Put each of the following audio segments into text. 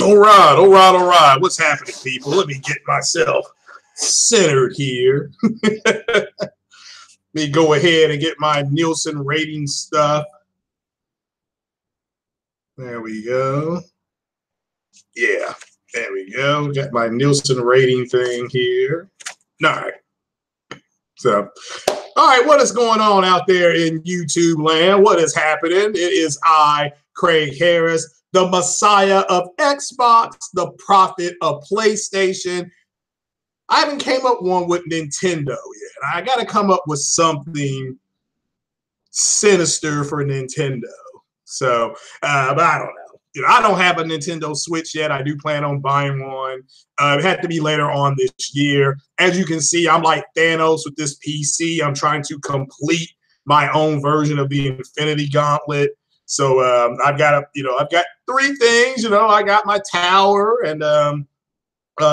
All right, all right, all right. What's happening, people? Let me get myself centered here. Let me go ahead and get my Nielsen rating stuff. There we go. Yeah, there we go. Got my Nielsen rating thing here. All right. So, all right, what is going on out there in YouTube land? What is happening? It is I, Craig Harris, the Messiah of Xbox, the prophet of PlayStation. I haven't came up one with Nintendo yet. I got to come up with something sinister for Nintendo. So, but I don't know. You know, I don't have a Nintendo Switch yet. I do plan on buying one. It had to be later on this year. As you can see, I'm like Thanos with this PC. I'm trying to complete my own version of the Infinity Gauntlet. So I've got three things. I got my tower, and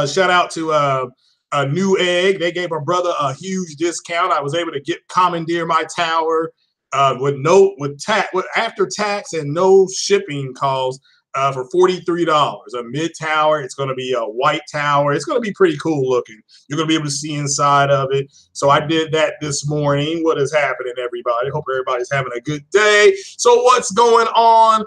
shout out to a New Egg. They gave our brother a huge discount. I was able to commandeer my tower with after tax and no shipping costs for $43. A mid tower. It's going to be a white tower. It's going to be pretty cool looking. You're going to be able to see inside of it. So I did that this morning. What is happening, everybody? Hope everybody's having a good day. So what's going on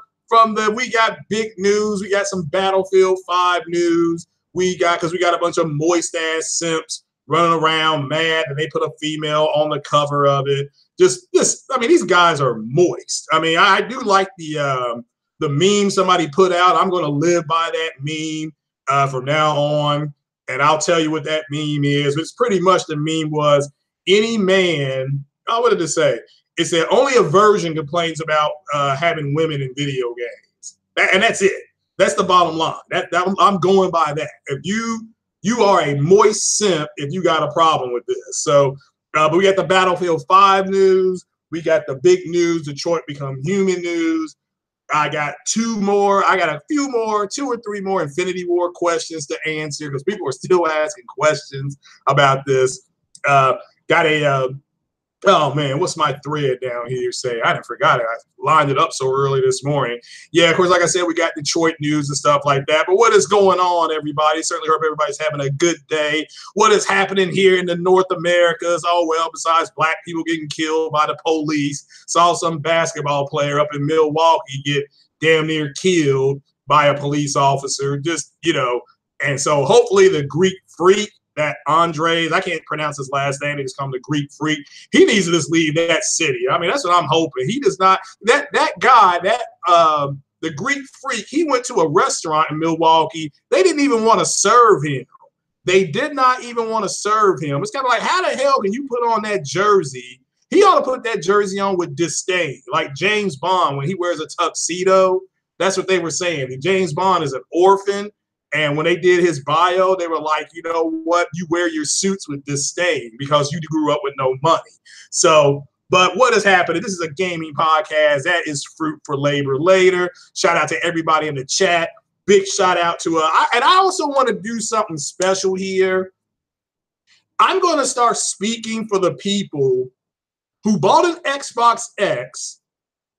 we got big news. We got some Battlefield 5 news. Because we got a bunch of moist ass simps running around mad and they put a female on the cover of it. These guys are moist. I mean, I do like the meme somebody put out. I'm going to live by that meme from now on. And I'll tell you what that meme is. It's pretty much the meme was any man. Oh, what did it say? It said only a virgin complains about having women in video games. And that's it. That's the bottom line. I'm going by that. If you are a moist simp if you got a problem with this. So, but we got the Battlefield 5 news. We got the big news, Detroit Become Human news. I got two or three more Infinity War questions to answer because people are still asking questions about this. Oh man, what's my thread down here saying? I forgot it. I lined it up so early this morning. Yeah, of course, like I said, we got Detroit news and stuff like that. But what is going on, everybody? Certainly hope everybody's having a good day. What is happening here in the North Americas? Oh, well, besides black people getting killed by the police, saw some basketball player up in Milwaukee get damn near killed by a police officer. And so hopefully the Greek freak, that Andres, I can't pronounce his last name. They just call him the Greek freak. He needs to just leave that city. I mean, that's what I'm hoping. He does not. That guy, the Greek freak, he went to a restaurant in Milwaukee. They didn't even want to serve him. They did not even want to serve him. It's kind of like, how the hell can you put on that jersey? He ought to put that jersey on with disdain, like James Bond when he wears a tuxedo. That's what they were saying. James Bond is an orphan. And when they did his bio, they were like, you know what? You wear your suits with disdain because you grew up with no money. So, but what is happening? This is a gaming podcast. That is fruit for labor later. Shout out to everybody in the chat. Big shout out to and I also want to do something special here. I'm going to start speaking for the people who bought an Xbox X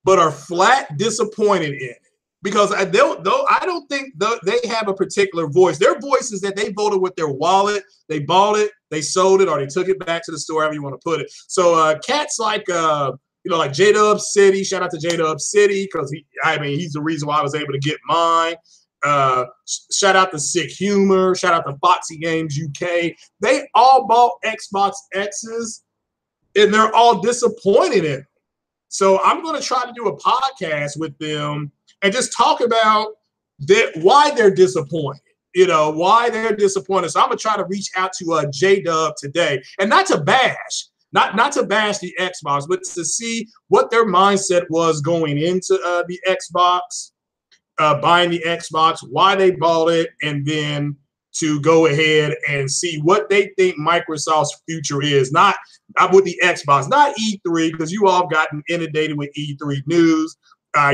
but are flat disappointed in it. Because I don't think they have a particular voice. Their voice is that they voted with their wallet, they bought it, they sold it, or they took it back to the store, however you want to put it. So cats like like J-Dub City, shout out to J-Dub City, because he's the reason why I was able to get mine. Shout out to Sick Humor, shout out to Foxy Games UK. They all bought Xbox X's and they're all disappointed in them. So I'm going to try to do a podcast with them and just talk about why they're disappointed, why they're disappointed. So I'm going to try to reach out to J-Dub today, and not to bash the Xbox, but to see what their mindset was going into the Xbox, buying the Xbox, why they bought it, and then to go ahead and see what they think Microsoft's future is. Not with the Xbox, not E3, because you all have gotten inundated with E3 news.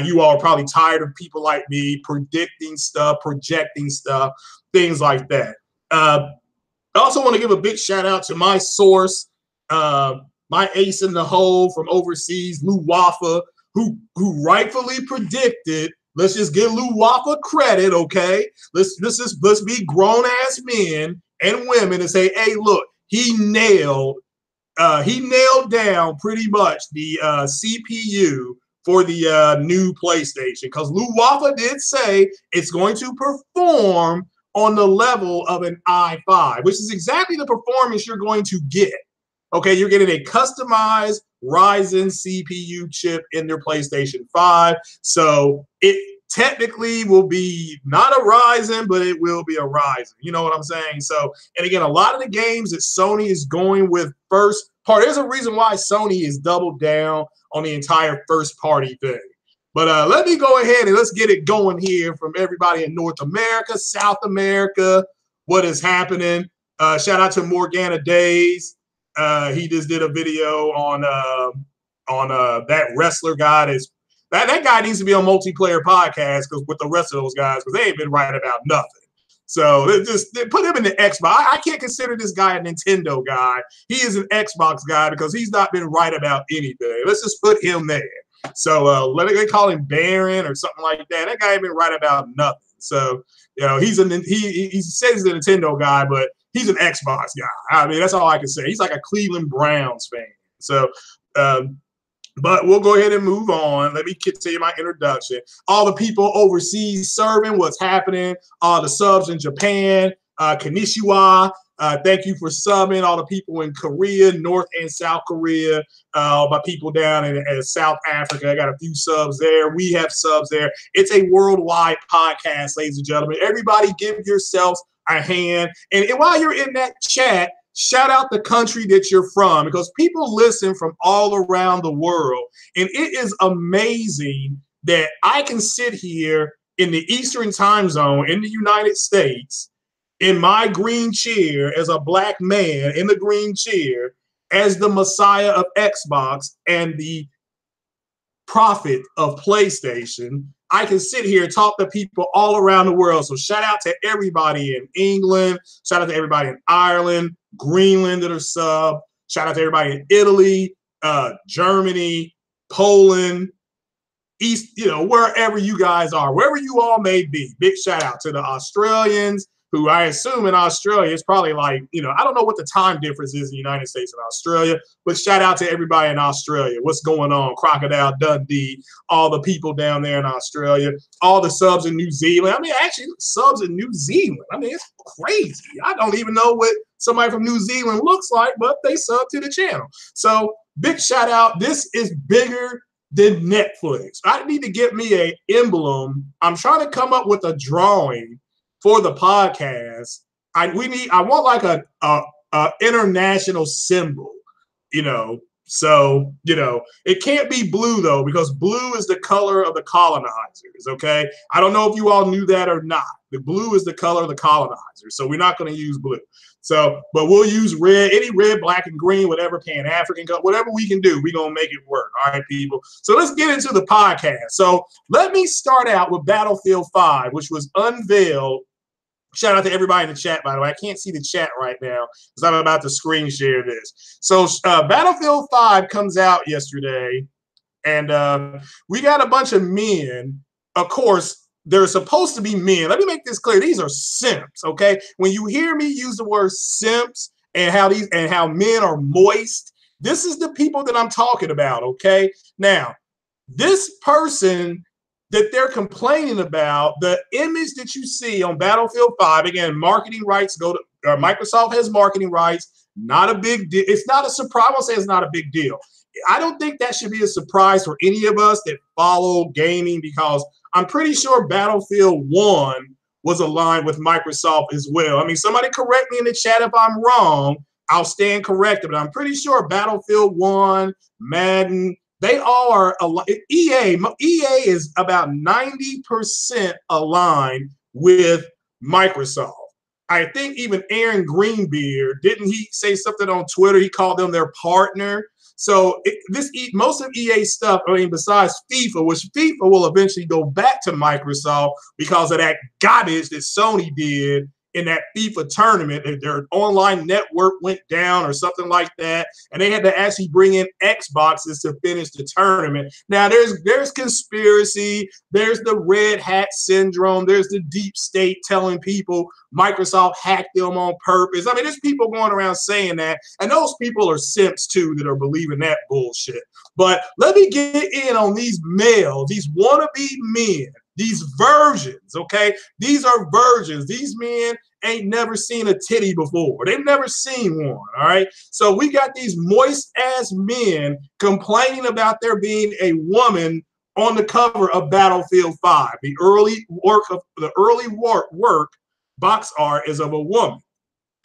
You all are probably tired of people like me predicting stuff, projecting stuff. things like that. I also want to give a big shout out to my source, my ace in the hole from overseas, Lou Waffa, who rightfully predicted. Let's just give Lou Waffa credit, okay? Let's be grown ass men and women and say, hey, look, he nailed down pretty much the CPU for the new PlayStation, because Lou Waffa did say it's going to perform on the level of an i5, which is exactly the performance you're going to get. Okay, you're getting a customized Ryzen CPU chip in their PlayStation 5. So it technically will be not a Ryzen, but it will be a Ryzen. You know what I'm saying? So, and again, a lot of the games that Sony is going with first part, there's a reason why Sony is doubled down on the entire first party thing. But let me go ahead and let's get it going here from everybody in North America, South America, what is happening. Shout out to Morgana Days. He just did a video on that wrestler guy. That guy needs to be on multiplayer podcast because with the rest of those guys, because they ain't been right about nothing. So they put him in the Xbox. I can't consider this guy a Nintendo guy. He is an Xbox guy because he's not been right about anything. Let's just put him there. So they call him Baron or something like that. That guy ain't been right about nothing. So he says he's a Nintendo guy, but he's an Xbox guy. I mean, that's all I can say. He's like a Cleveland Browns fan. So, but we'll go ahead and move on. Let me continue my introduction. All the people overseas serving, what's happening? All the subs in Japan, Konnichiwa. Thank you for subbing. All the people in Korea, North and South Korea, my people down in South Africa. I got a few subs there. We have subs there. It's a worldwide podcast, ladies and gentlemen. Everybody give yourselves a hand. And while you're in that chat, shout out the country that you're from, because people listen from all around the world. And it is amazing that I can sit here in the Eastern time zone in the United States in my green chair as a black man in the green chair as the Messiah of Xbox and the prophet of PlayStation. I can sit here and talk to people all around the world. So shout out to everybody in England. Shout out to everybody in Ireland, Greenland that are sub. Shout out to everybody in Italy, Germany, Poland, East, wherever you guys are, wherever you all may be. Big shout out to the Australians, who I assume in Australia, it's probably like, I don't know what the time difference is in the United States and Australia, but shout out to everybody in Australia. What's going on? Crocodile Dundee, all the people down there in Australia, all the subs in New Zealand. I mean, actually, subs in New Zealand. I mean, it's crazy. I don't even know what somebody from New Zealand looks like, but they sub to the channel. So big shout out. This is bigger than Netflix. I need to get me an emblem. I'm trying to come up with a drawing for the podcast. I want like a international symbol, So, it can't be blue though, because blue is the color of the colonizers. Okay, I don't know if you all knew that or not. The blue is the color of the colonizers, so we're not going to use blue. So, but we'll use red, any red, black, and green, whatever Pan-African, whatever we can do, we're going to make it work. All right, people. So let's get into the podcast. So let me start out with Battlefield 5, which was unveiled. Shout out to everybody in the chat, by the way. I can't see the chat right now because I'm about to screen share this. So Battlefield 5 comes out yesterday, and we got a bunch of men. Of course, they're supposed to be men. Let me make this clear. These are simps, okay? When you hear me use the word simps and how men are moist, this is the people that I'm talking about, okay? Now, this person that they're complaining about, the image that you see on Battlefield 5, again, marketing rights Microsoft has marketing rights, not a big deal. It's not a surprise. I won't say it's not a big deal. I don't think that should be a surprise for any of us that follow gaming, because I'm pretty sure Battlefield 1 was aligned with Microsoft as well. I mean, somebody correct me in the chat if I'm wrong. I'll stand corrected, but I'm pretty sure Battlefield 1, Madden, they all are EA is about 90% aligned with Microsoft. I think even Aaron Greenbeard, didn't he say something on Twitter? He called them their partner. So most of EA stuff, I mean, besides FIFA, which FIFA will eventually go back to Microsoft because of that garbage that Sony did in that FIFA tournament. Their online network went down or something like that, and they had to actually bring in Xboxes to finish the tournament. Now there's conspiracy, there's the red hat syndrome, there's the deep state telling people Microsoft hacked them on purpose. I mean, there's people going around saying that, and those people are simps too that are believing that bullshit. But let me get in on these males, these wannabe men, these virgins, okay? These are virgins. These men ain't never seen a titty before. They've never seen one, all right? So we got these moist-ass men complaining about there being a woman on the cover of Battlefield 5. The early work box art is of a woman.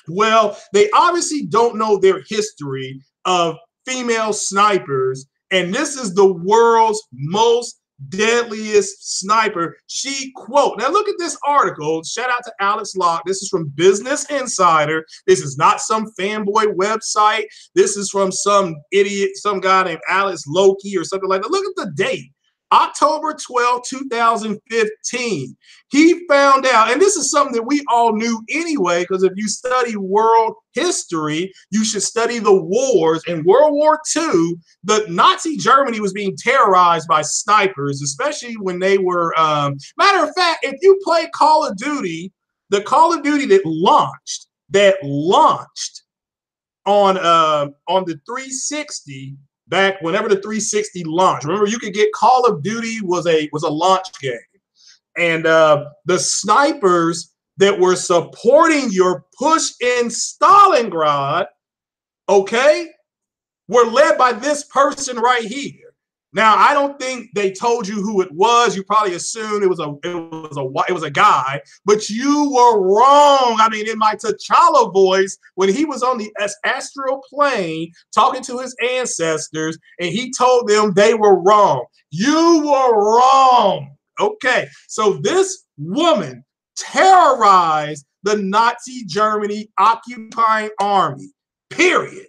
Well, they obviously don't know their history of female snipers, and this is the world's most deadliest sniper. She quote, now look at this article. Shout out to Alex Locke. This is from Business Insider. This is not some fanboy website. This is from some idiot, some guy named Alex Loki or something like that. Look at the date. October 12, 2015. He found out, and this is something that we all knew anyway, because if you study world history, you should study the wars. In World War II, the Nazi Germany was being terrorized by snipers, especially when they were, matter of fact, if you play Call of Duty, the Call of Duty that launched on the 360, back whenever the 360 launched. Remember, you could get Call of Duty was a launch game. And the snipers that were supporting your push in Stalingrad, okay, were led by this person right here. Now, I don't think they told you who it was. You probably assumed it was a guy, but you were wrong. I mean, in my T'Challa voice, when he was on the astral plane talking to his ancestors, and he told them they were wrong. You were wrong. Okay, so this woman terrorized the Nazi Germany occupying army, period.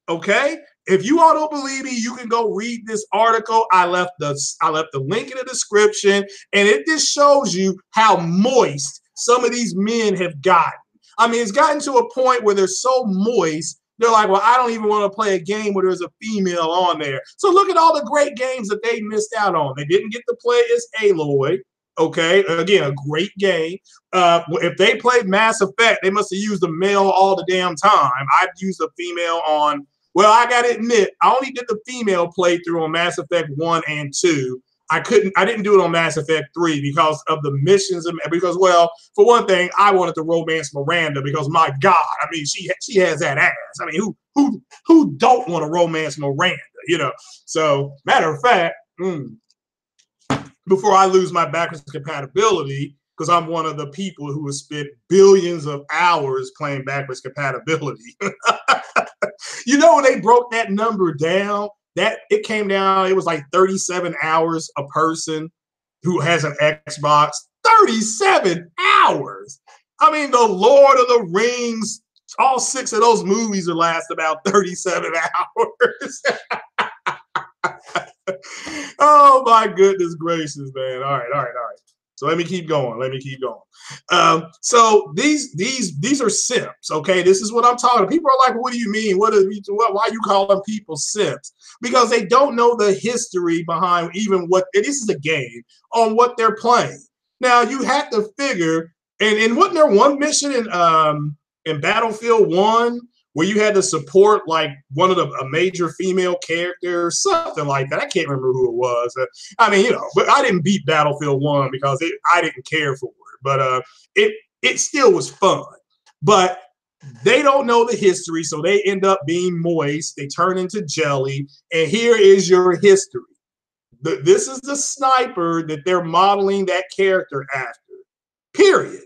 Okay? If you all don't believe me, you can go read this article. I left the link in the description, and it just shows you how moist some of these men have gotten. I mean, it's gotten to a point where they're so moist, they're like, well, I don't even want to play a game where there's a female on there. So look at all the great games that they missed out on. They didn't get to play as Aloy. Okay, again, a great game. If they played Mass Effect, they must have used a male all the damn time. I've used a female on, well, I gotta admit, I only did the female playthrough on Mass Effect 1 and 2. I didn't do it on Mass Effect 3 because of the missions, and because, well, for one thing, I wanted to romance Miranda because, my God, I mean, she has that ass. I mean, who don't want to romance Miranda, you know? So, matter of fact, before I lose my backwards compatibility, because I'm one of the people who has spent billions of hours playing backwards compatibility. You know, when they broke that number down, that it came down, it was like 37 hours a person who has an Xbox. 37 hours. I mean, the Lord of the Rings, all 6 of those movies will last about 37 hours. Oh my goodness gracious, man. All right. So let me keep going. So these are simps. Okay, this is what I'm talking about. People are like, what do you mean? Why are you calling people simps? Because they don't know the history behind even what this is a game on what they're playing. Now you have to figure, and wasn't there one mission in Battlefield 1 where you had to support like one of a major female character, something like that. I can't remember who it was. I mean, you know, but I didn't beat Battlefield 1 because I didn't care for it. But it still was fun. But they don't know the history, so they end up being moist. They turn into jelly. And here is your history. This is the sniper that they're modeling that character after, period.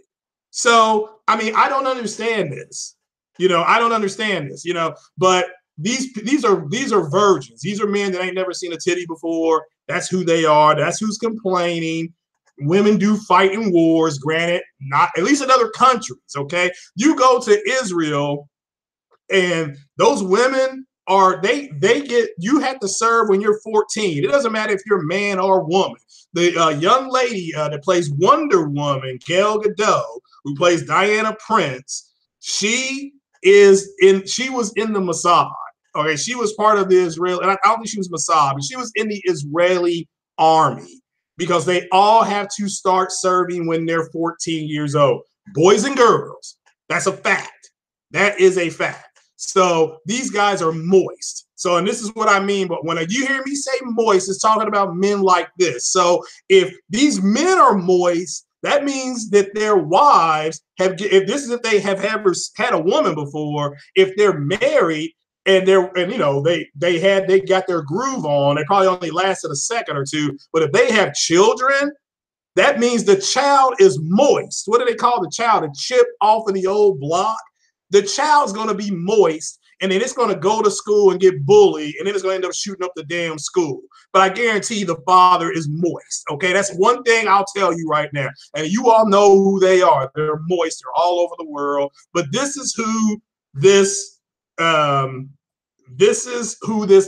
So, I mean, I don't understand this. You know, I don't understand this, you know, but these are virgins. These are men that ain't never seen a titty before. That's who they are. That's who's complaining. Women do fight in wars, granted, not at least in other countries, okay? You go to Israel and those women are you have to serve when you're 14. It doesn't matter if you're a man or woman. The young lady that plays Wonder Woman, Gal Gadot, who plays Diana Prince, she was in the Mossad. Okay, she was part of the Israel, and I don't think she was Mossad, but she was in the Israeli army because they all have to start serving when they're 14 years old. Boys and girls. That's a fact. That is a fact. So these guys are moist. So, and this is what I mean, but when you hear me say moist, it's talking about men like this. So if these men are moist, that means that their wives have, if they have ever had a woman before, if they're married and they got their groove on, they probably only lasted a second or two. But if they have children, that means the child is moist. What do they call the child? A chip off of the old block. The child's going to be moist, and then it's going to go to school and get bullied, and then it's going to end up shooting up the damn school. But I guarantee the father is moist. Okay, that's one thing I'll tell you right now. And you all know who they are. They're moist. They're all over the world. But this is who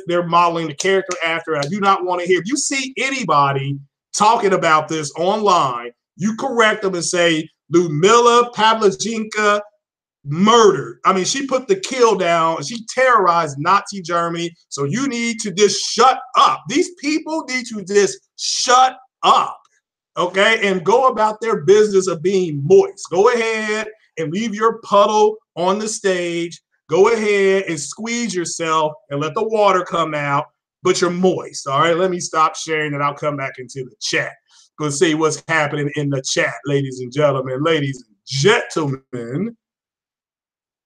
they're modeling the character after. I do not want to hear. If you see anybody talking about this online, you correct them and say Lyudmila Pavlichenko murdered. I mean, she put the kill down. She terrorized Nazi Germany. So you need to just shut up. These people need to just shut up, okay, and go about their business of being moist. Go ahead and leave your puddle on the stage. Go ahead and squeeze yourself and let the water come out, but you're moist. All right, let me stop sharing and I'll come back into the chat. Go see what's happening in the chat, ladies and gentlemen. Ladies and gentlemen.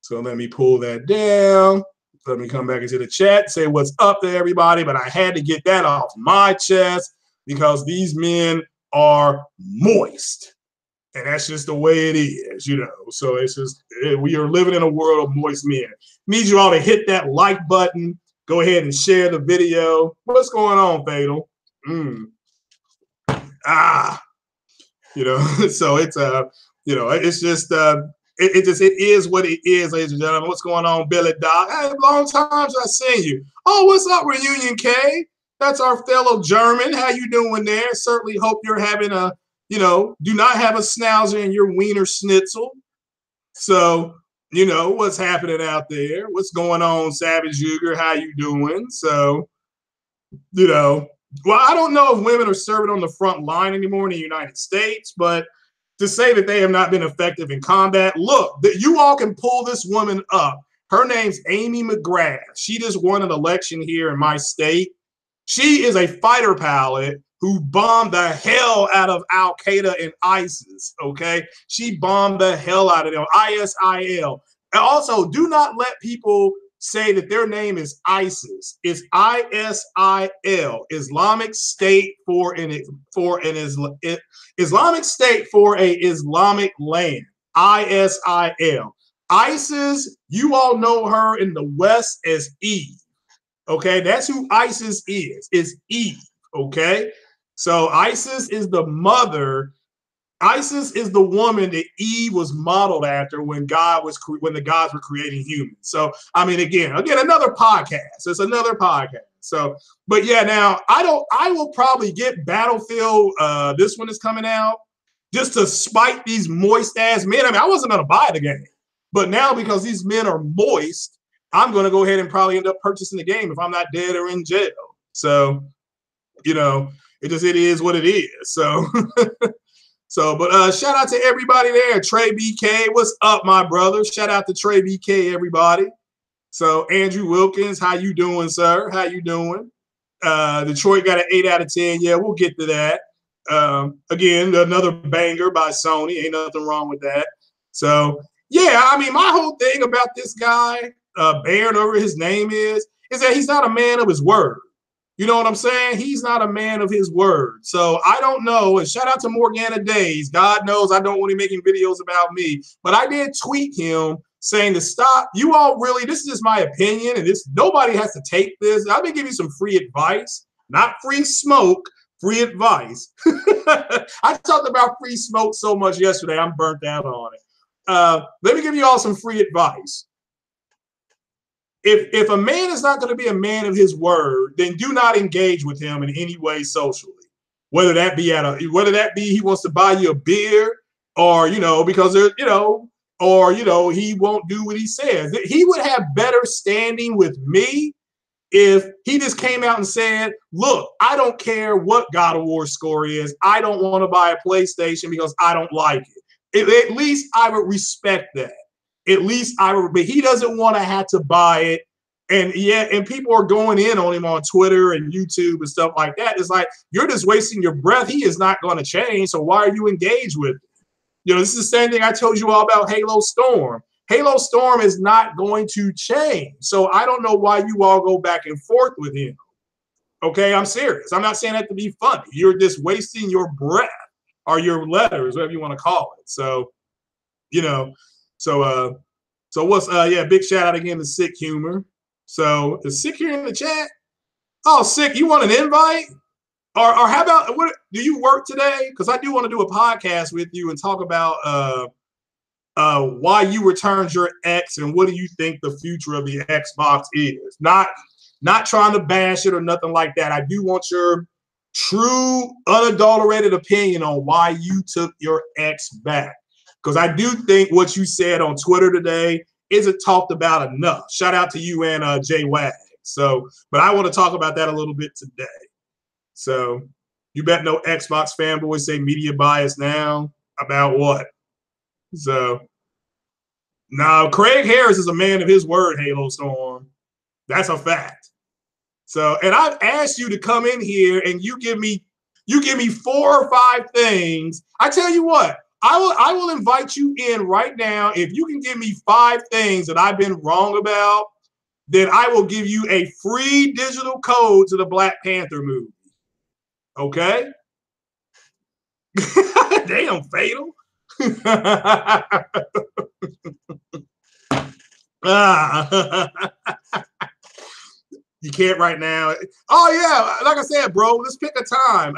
So let me pull that down. Let me come back into the chat, say what's up to everybody. But I had to get that off my chest because these men are moist. And that's just the way it is, you know. So it's just, we are living in a world of moist men. Need you all to hit that like button. Go ahead and share the video. What's going on, Fatal? You know, so it's you know, it's just it is what it is, ladies and gentlemen. What's going on, Billy Doc? Hey, long time since I seen you. Oh, what's up, Reunion K? That's our fellow German. How you doing there? Certainly hope you're having a, you know, do not have a schnauzer in your wiener schnitzel. So, you know, what's happening out there? What's going on, Savage Uger? How you doing? So, you know, well, I don't know if women are serving on the front line anymore in the United States, but to say that they have not been effective in combat, look, you all can pull this woman up. Her name's Amy McGrath. She just won an election here in my state. She is a fighter pilot who bombed the hell out of Al Qaeda and ISIS. Okay, she bombed the hell out of them. ISIL. And also, do not let people say that their name is ISIS. It's ISIL, Islamic State for an Islamic State for a Islamic land. ISIL. ISIS, you all know her in the West as Eve. Okay, that's who ISIS is. It's Eve. Okay, so ISIS is the mother. ISIS is the woman that Eve was modeled after when the gods were creating humans. So I mean, again, another podcast. It's another podcast. So, but yeah, now I will probably get Battlefield. This one is coming out just to spite these moist ass men. I mean, I wasn't gonna buy the game, but now because these men are moist, I'm gonna go ahead and probably end up purchasing the game if I'm not dead or in jail. So, you know, it is what it is. So. So, but shout out to everybody there. Trey BK, what's up, my brother? Shout out to Trey BK, everybody. So, Andrew Wilkins, how you doing, sir? How you doing? Detroit got an 8 out of 10. Yeah, we'll get to that. Again, another banger by Sony. Ain't nothing wrong with that. So, yeah, I mean, my whole thing about this guy, Baird, whatever his name is that he's not a man of his word. You know what I'm saying? He's not a man of his word. So I don't know. And shout out to Morgana Days. God knows I don't want him making videos about me. But I did tweet him saying to stop. You all really, this is just my opinion. And nobody has to take this. I've been giving you some free advice. Not free smoke, free advice. I talked about free smoke so much yesterday. I'm burnt out on it. Let me give you all some free advice. if a man is not going to be a man of his word, then do not engage with him in any way socially. Whether that be he wants to buy you a beer, or because they're or he won't do what he says. He would have better standing with me if he just came out and said, look, I don't care what God of War score is. I don't want to buy a PlayStation because I don't like it. At least I would respect that. At least I would, but he doesn't want to have to buy it. And people are going in on him on Twitter and YouTube and stuff like that. It's like, you're just wasting your breath. He is not going to change. So why are you engaged with it? This is the same thing I told you all about Halo Storm. Halo Storm is not going to change. So I don't know why you all go back and forth with him. Okay, I'm serious. I'm not saying that to be funny. You're just wasting your breath, or your letters, whatever you want to call it. So, so what's big shout out again to Sick Humor. So is Sick here in the chat? Oh, Sick, you want an invite? Or how about, what do you work today? Because I do want to do a podcast with you and talk about why you returned your X and what do you think the future of the Xbox is. Not trying to bash it or nothing like that. I do want your true, unadulterated opinion on why you took your X back. Because I do think what you said on Twitter today isn't talked about enough. Shout out to you and Jay Wag. So, but I want to talk about that a little bit today. So, you bet no Xbox fanboys say media bias now. About what? So, now Craig Harris is a man of his word, Halo Storm. That's a fact. So, and I've asked you to come in here and you give me 4 or 5 things. I tell you what, I will invite you in right now. If you can give me 5 things that I've been wrong about, then I will give you a free digital code to the Black Panther movie. Okay? Damn, Fatal. You can't right now. Oh yeah, like I said, bro. Let's pick a time.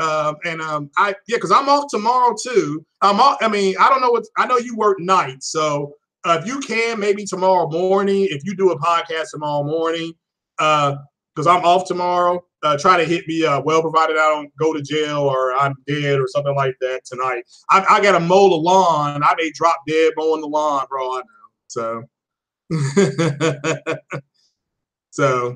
Because I'm off tomorrow too. I'm off. I mean, I don't know what. I know you work nights, so if you can, maybe tomorrow morning. If you do a podcast tomorrow morning, because I'm off tomorrow. Try to hit me well, provided I don't go to jail or I'm dead or something like that tonight. I got to mow the lawn. I may drop dead mowing the lawn, bro. I know. So, so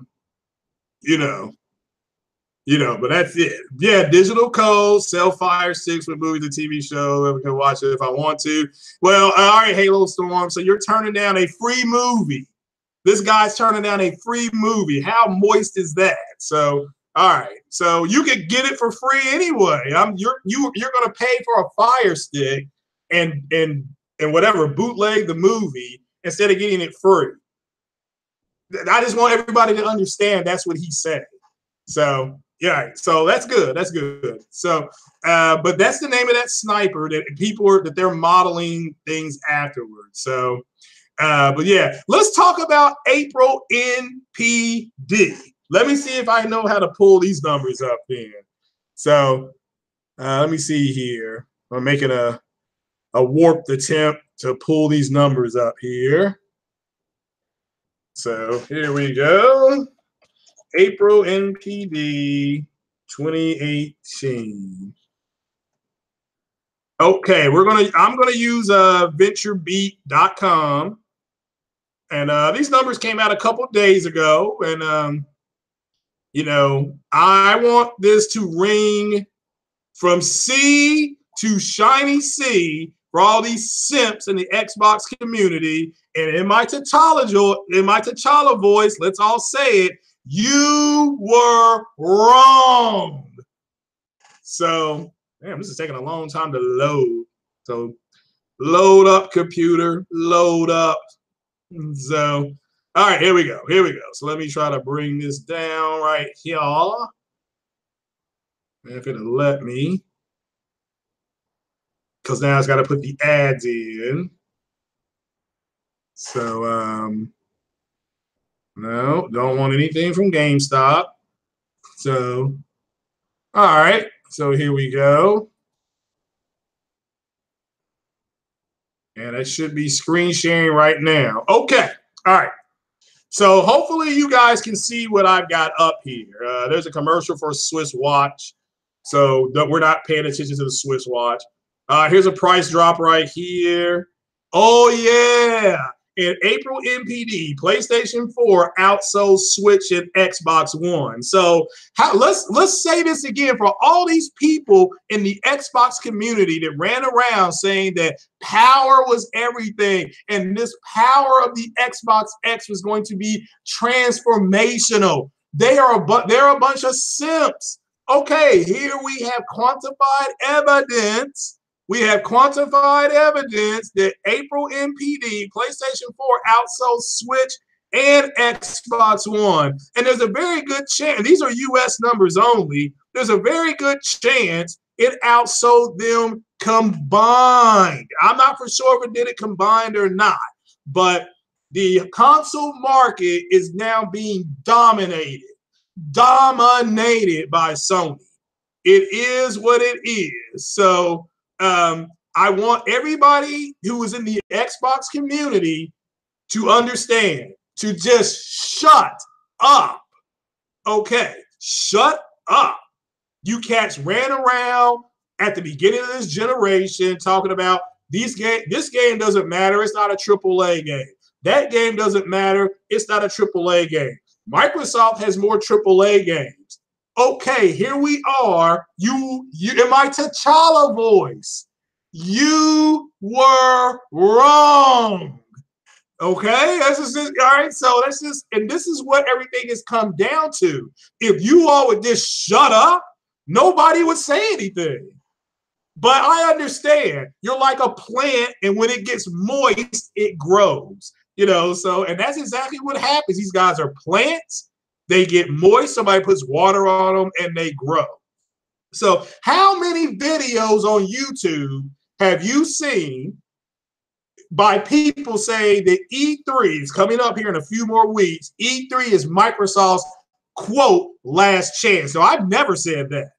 but that's it. Yeah, digital code, sell Fire 6 with movies and TV show. I can watch it if I want to. Well, all right, Halo Storm. So you're turning down a free movie. This guy's turning down a free movie. How moist is that? So, all right. So you could get it for free anyway. You're going to pay for a Fire Stick and whatever, bootleg the movie instead of getting it free. I just want everybody to understand that's what he's saying. So, yeah. So that's good. That's good. So, but that's the name of that sniper that they're modeling things afterwards. So. But yeah, let's talk about April NPD. Let me see if I know how to pull these numbers up then. So let me see here. I'm making a warped attempt to pull these numbers up here. So here we go. April NPD 2018. Okay, I'm gonna use venturebeat.com. And these numbers came out a couple days ago. And, I want this to ring from C to shiny C for all these simps in the Xbox community. And in my T'Challa voice, let's all say it, you were wrong. So, damn, this is taking a long time to load. So, load up, computer, load up. So, all right, here we go. So let me try to bring this down right here. If it'll let me. Because now it's got to put the ads in. So, no, don't want anything from GameStop. So, all right. So here we go. And I should be screen sharing right now. Okay. All right. So hopefully you guys can see what I've got up here. There's a commercial for a Swiss watch. So we're not paying attention to the Swiss watch. Here's a price drop right here. Oh, yeah. In April NPD, PlayStation 4 outsold Switch and Xbox One. So let's say this again for all these people in the Xbox community that ran around saying that power was everything and this power of the Xbox X was going to be transformational. They're a bunch of simps. Okay, here we have quantified evidence. We have quantified evidence that April NPD, PlayStation 4 outsold Switch and Xbox One. And there's a very good chance, these are US numbers only, there's a very good chance it outsold them combined. I'm not for sure if it did it combined or not, but the console market is now being dominated by Sony. It is what it is. So I want everybody who is in the Xbox community to understand, to just shut up. Okay, shut up. You cats ran around at the beginning of this generation talking about this game doesn't matter. It's not a AAA game. That game doesn't matter. It's not a AAA game. Microsoft has more AAA games. Okay, here we are. You in my T'Challa voice. You were wrong. Okay, that's just all right. So that's just, and this is what everything has come down to. If you all would just shut up, nobody would say anything. But I understand. You're like a plant, and when it gets moist, it grows. You know, so, and that's exactly what happens. These guys are plants. They get moist, somebody puts water on them, and they grow. So how many videos on YouTube have you seen by people saying that E3 is coming up here in a few more weeks? E3 is Microsoft's, quote, last chance. So I've never said that.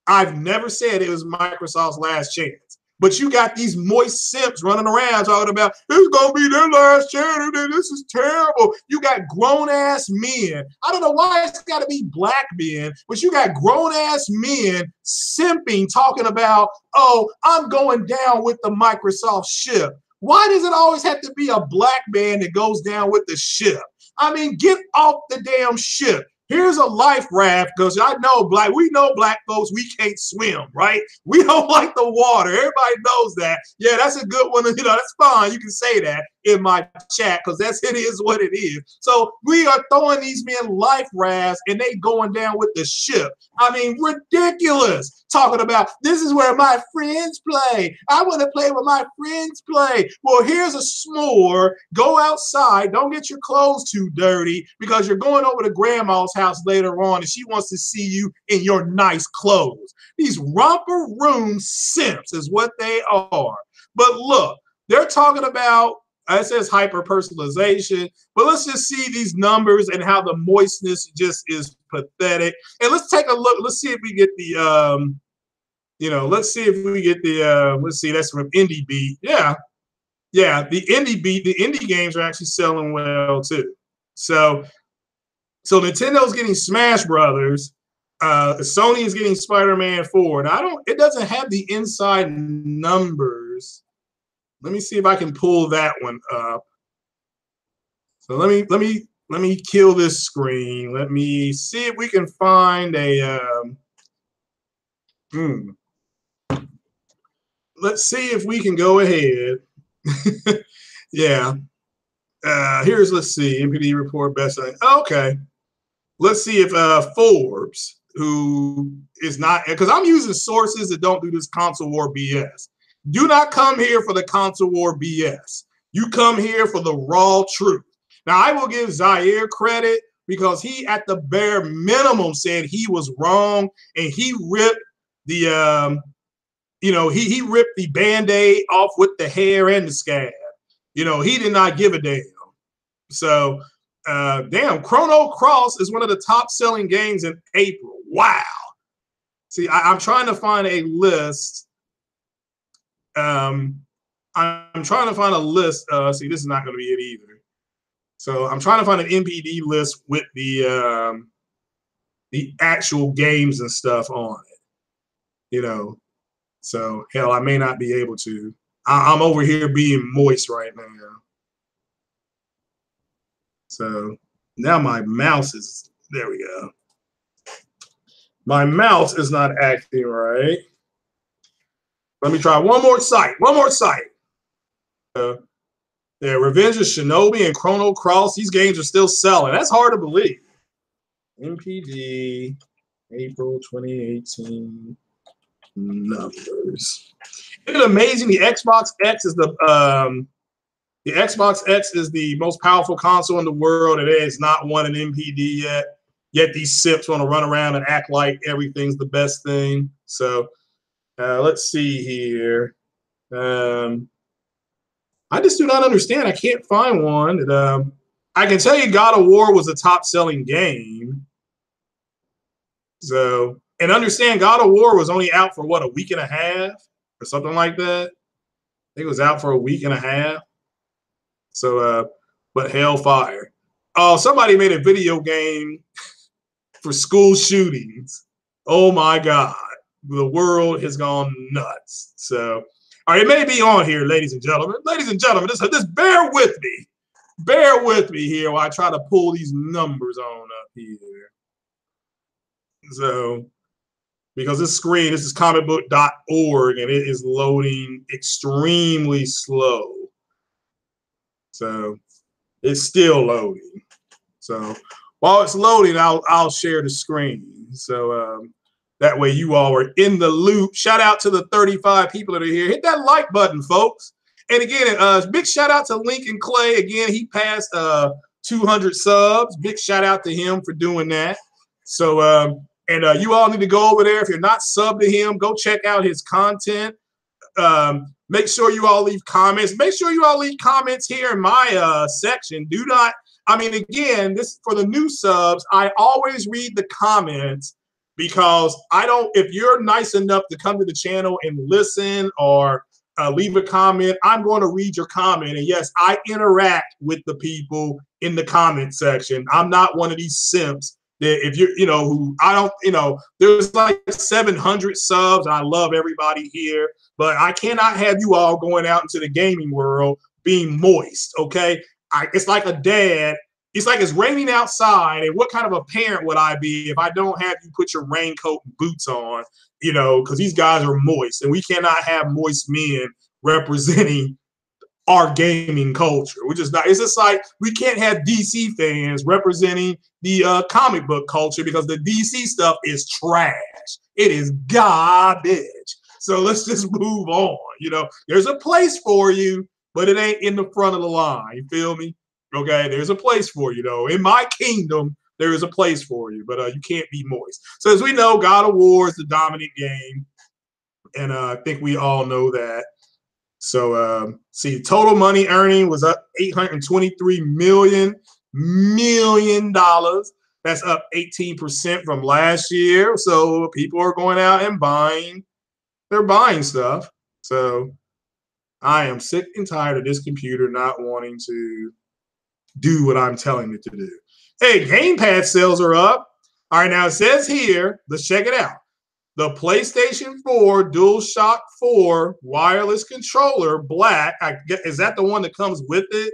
I've never said it was Microsoft's last chance. But you got these moist simps running around talking about it's going to be their last chance. This is terrible. You got grown-ass men. I don't know why it's got to be black men, but you got grown-ass men simping, talking about, oh, I'm going down with the Microsoft ship. Why does it always have to be a black man that goes down with the ship? I mean, get off the damn ship. Here's a life raft, because we know black folks, we can't swim, right? We don't like the water. Everybody knows that. Yeah, that's a good one. You know, that's fine. You can say that in my chat, because it is what it is. So we are throwing these men life rafts and they going down with the ship. I mean, ridiculous. Talking about this is where my friends play. I want to play where my friends play. Well, here's a s'more. Go outside. Don't get your clothes too dirty, because you're going over to grandma's house later on and she wants to see you in your nice clothes. These romper room simps is what they are. But look, they're talking about, it says hyper personalization, but let's just see these numbers and how the moistness just is pathetic. And let's take a look. Let's see if we get the let's see if we get the let's see, that's from Indie Beat. Yeah, the Indie Beat, the indie games are actually selling well too. So Nintendo's getting Smash Brothers. Sony is getting Spider-Man 4. Now it doesn't have the inside numbers. Let me see if I can pull that one up. So let me kill this screen. Let me see if we can find a let's see if we can go ahead. Yeah. Let's see, NPD report best. Okay. Let's see if Forbes, who is not, because I'm using sources that don't do this console war BS. Do not come here for the console war BS. You come here for the raw truth. Now, I will give Zaire credit, because he, at the bare minimum, said he was wrong, and he ripped the, he ripped the Band-Aid off with the hair and the scab. He did not give a damn. So, damn, Chrono Cross is one of the top-selling games in April. Wow. See, I'm trying to find a list. I'm trying to find a list. See, this is not going to be it either. So I'm trying to find an NPD list with the actual games and stuff on it. You know, so hell, I may not be able to. I'm over here being moist right now. So now my mouse is, there we go. My mouse is not acting right. Let me try one more site. One more site. Yeah, Revenge of Shinobi and Chrono Cross. These games are still selling. That's hard to believe. NPD, April 2018 numbers. Isn't it amazing? The Xbox X is the Xbox X is the most powerful console in the world. It has not won an NPD yet. Yet these simps want to run around and act like everything's the best thing. So let's see here. I just do not understand. I can't find one. I can tell you God of War was a top-selling game. So, and understand God of War was only out for, what, a week and a half or something like that? I think it was out for a week and a half. So, but Hellfire. Oh, somebody made a video game for school shootings. Oh, my God. The world has gone nuts. So, all right, it may be on here, ladies and gentlemen. Ladies and gentlemen, just bear with me. Bear with me here while I try to pull these numbers on up here. So, because this screen, this is comicbook.org, and it is loading extremely slow. So, it's still loading. So, while it's loading, I'll share the screen. So, that way you all are in the loop. Shout out to the 35 people that are here. Hit that like button, folks. And again, big shout out to Lincoln Clay. Again, he passed 200 subs. Big shout out to him for doing that. So, you all need to go over there. If you're not subbed to him, go check out his content. Make sure you all leave comments. Make sure you all leave comments here in my section. Do not, I mean, again, this for the new subs, I always read the comments because I don't, if you're nice enough to come to the channel and listen or leave a comment, I'm going to read your comment. And yes, I interact with the people in the comment section. I'm not one of these simps that if you're, who I don't, there's like 700 subs and I love everybody here, but I cannot have you all going out into the gaming world being moist, okay? It's like a dad. It's like it's raining outside, and what kind of a parent would I be if I don't have you put your raincoat and boots on, because these guys are moist, and we cannot have moist men representing our gaming culture. We're just not. It's just like we can't have DC fans representing the comic book culture because the DC stuff is trash. It is garbage. So let's just move on. There's a place for you, but it ain't in the front of the line. You feel me? Okay, there's a place for you, though. In my kingdom, there is a place for you, but you can't be moist. So as we know, God of War is the dominant game, and I think we all know that. So see, total money earning was up $823 million. That's up 18% from last year. So people are going out and buying. They're buying stuff. So I am sick and tired of this computer not wanting to do what I'm telling it to do. Hey, gamepad sales are up. All right, now it says here, let's check it out. The PlayStation 4 DualShock 4 wireless controller, black, is that the one that comes with it,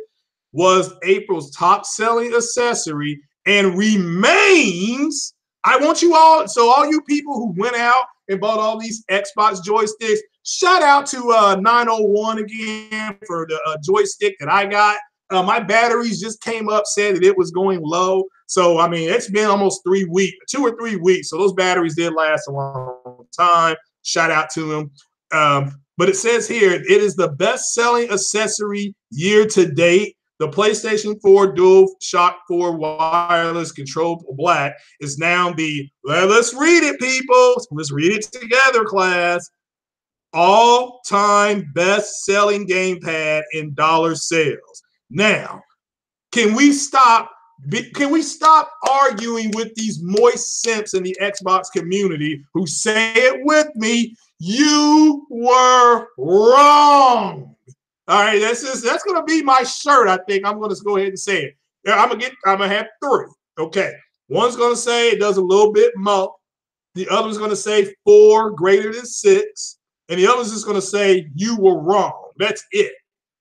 was April's top-selling accessory and remains. I want you all, so all you people who went out and bought all these Xbox joysticks, shout out to 901 again for the joystick that I got. My batteries just came up, said that it was going low. So, I mean, it's been almost 3 weeks, 2 or 3 weeks. So those batteries did last a long time. Shout out to them. But it says here, it is the best-selling accessory year to date. The PlayStation 4 DualShock 4 wireless control black is now the, well, let's read it, people. Let's read it together, class. All-time best-selling gamepad in dollar sales. Now, can we stop arguing with these moist simps in the Xbox community who say it with me? You were wrong. All right, that's going to be my shirt. I think I'm going to go ahead and say it. Yeah, I'm gonna have three. Okay. One's gonna say it does a little bit more. The other's gonna say 4 greater than 6. And the other's just gonna say you were wrong. That's it.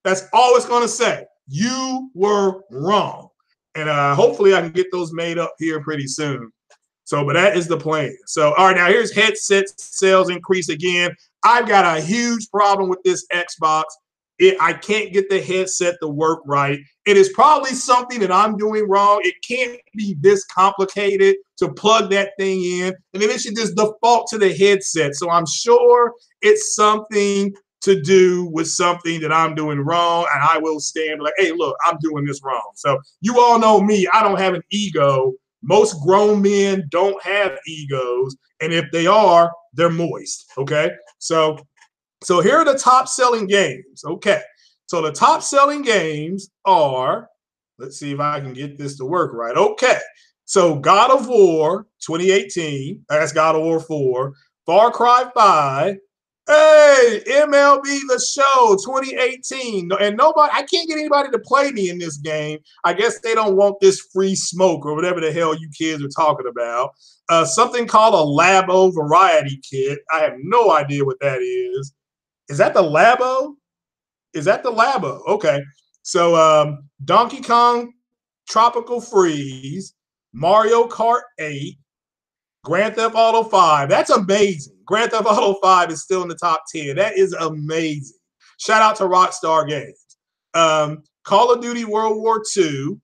That's all it's gonna say. You were wrong. And hopefully I can get those made up here pretty soon. So, but that is the plan. So, all right, now here's headset sales increase again. I've got a huge problem with this Xbox. I can't get the headset to work right. It is probably something that I'm doing wrong. It can't be this complicated to plug that thing in. And then it should just default to the headset. So I'm sure it's something to do with something that I'm doing wrong. And I will stand like, hey, look, I'm doing this wrong. So you all know me. I don't have an ego. Most grown men don't have egos. And if they are, they're moist. Okay. So here are the top selling games. Okay. So the top selling games are, let's see if I can get this to work right. Okay. So God of War 2018, that's God of War 4, Far Cry 5, hey, MLB The Show 2018. And nobody, I can't get anybody to play me in this game. I guess they don't want this free smoke or whatever the hell you kids are talking about. Something called a Labo Variety Kit. I have no idea what that is. Is that the Labo? Is that the Labo? Okay. So Donkey Kong Tropical Freeze, Mario Kart 8, Grand Theft Auto 5. That's amazing. Grand Theft Auto 5 is still in the top 10. That is amazing. Shout out to Rockstar Games. Call of Duty World War II,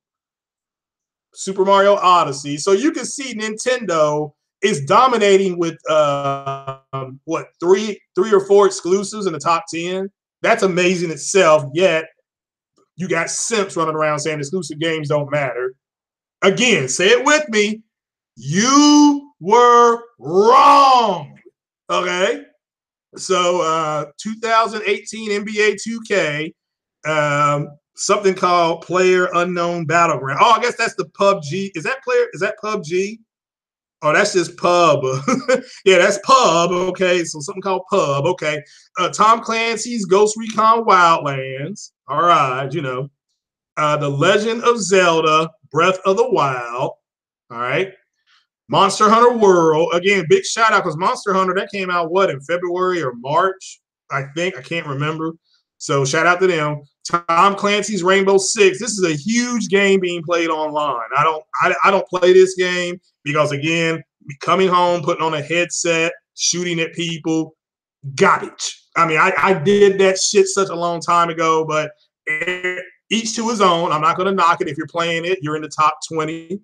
Super Mario Odyssey. So you can see Nintendo is dominating with what, three or four exclusives in the top 10. That's amazing itself. Yet you got simps running around saying exclusive games don't matter. Again, say it with me. You were wrong. Okay. So 2018 NBA 2K, something called Player Unknown Battleground. Oh, I guess that's the PUBG. Is that PUBG? Oh, that's just pub. Yeah, that's pub. Okay, so something called pub. Okay. Tom Clancy's Ghost Recon Wildlands. All right, you know. The Legend of Zelda Breath of the Wild. All right. Monster Hunter World. Again, big shout out because Monster Hunter, that came out what, in February or March? I think. I can't remember. So shout out to them. Tom Clancy's Rainbow Six. This is a huge game being played online. I don't play this game because, again, coming home, putting on a headset, shooting at people, garbage. I mean, I did that shit such a long time ago, but each to his own. I'm not going to knock it. If you're playing it, you're in the top 20.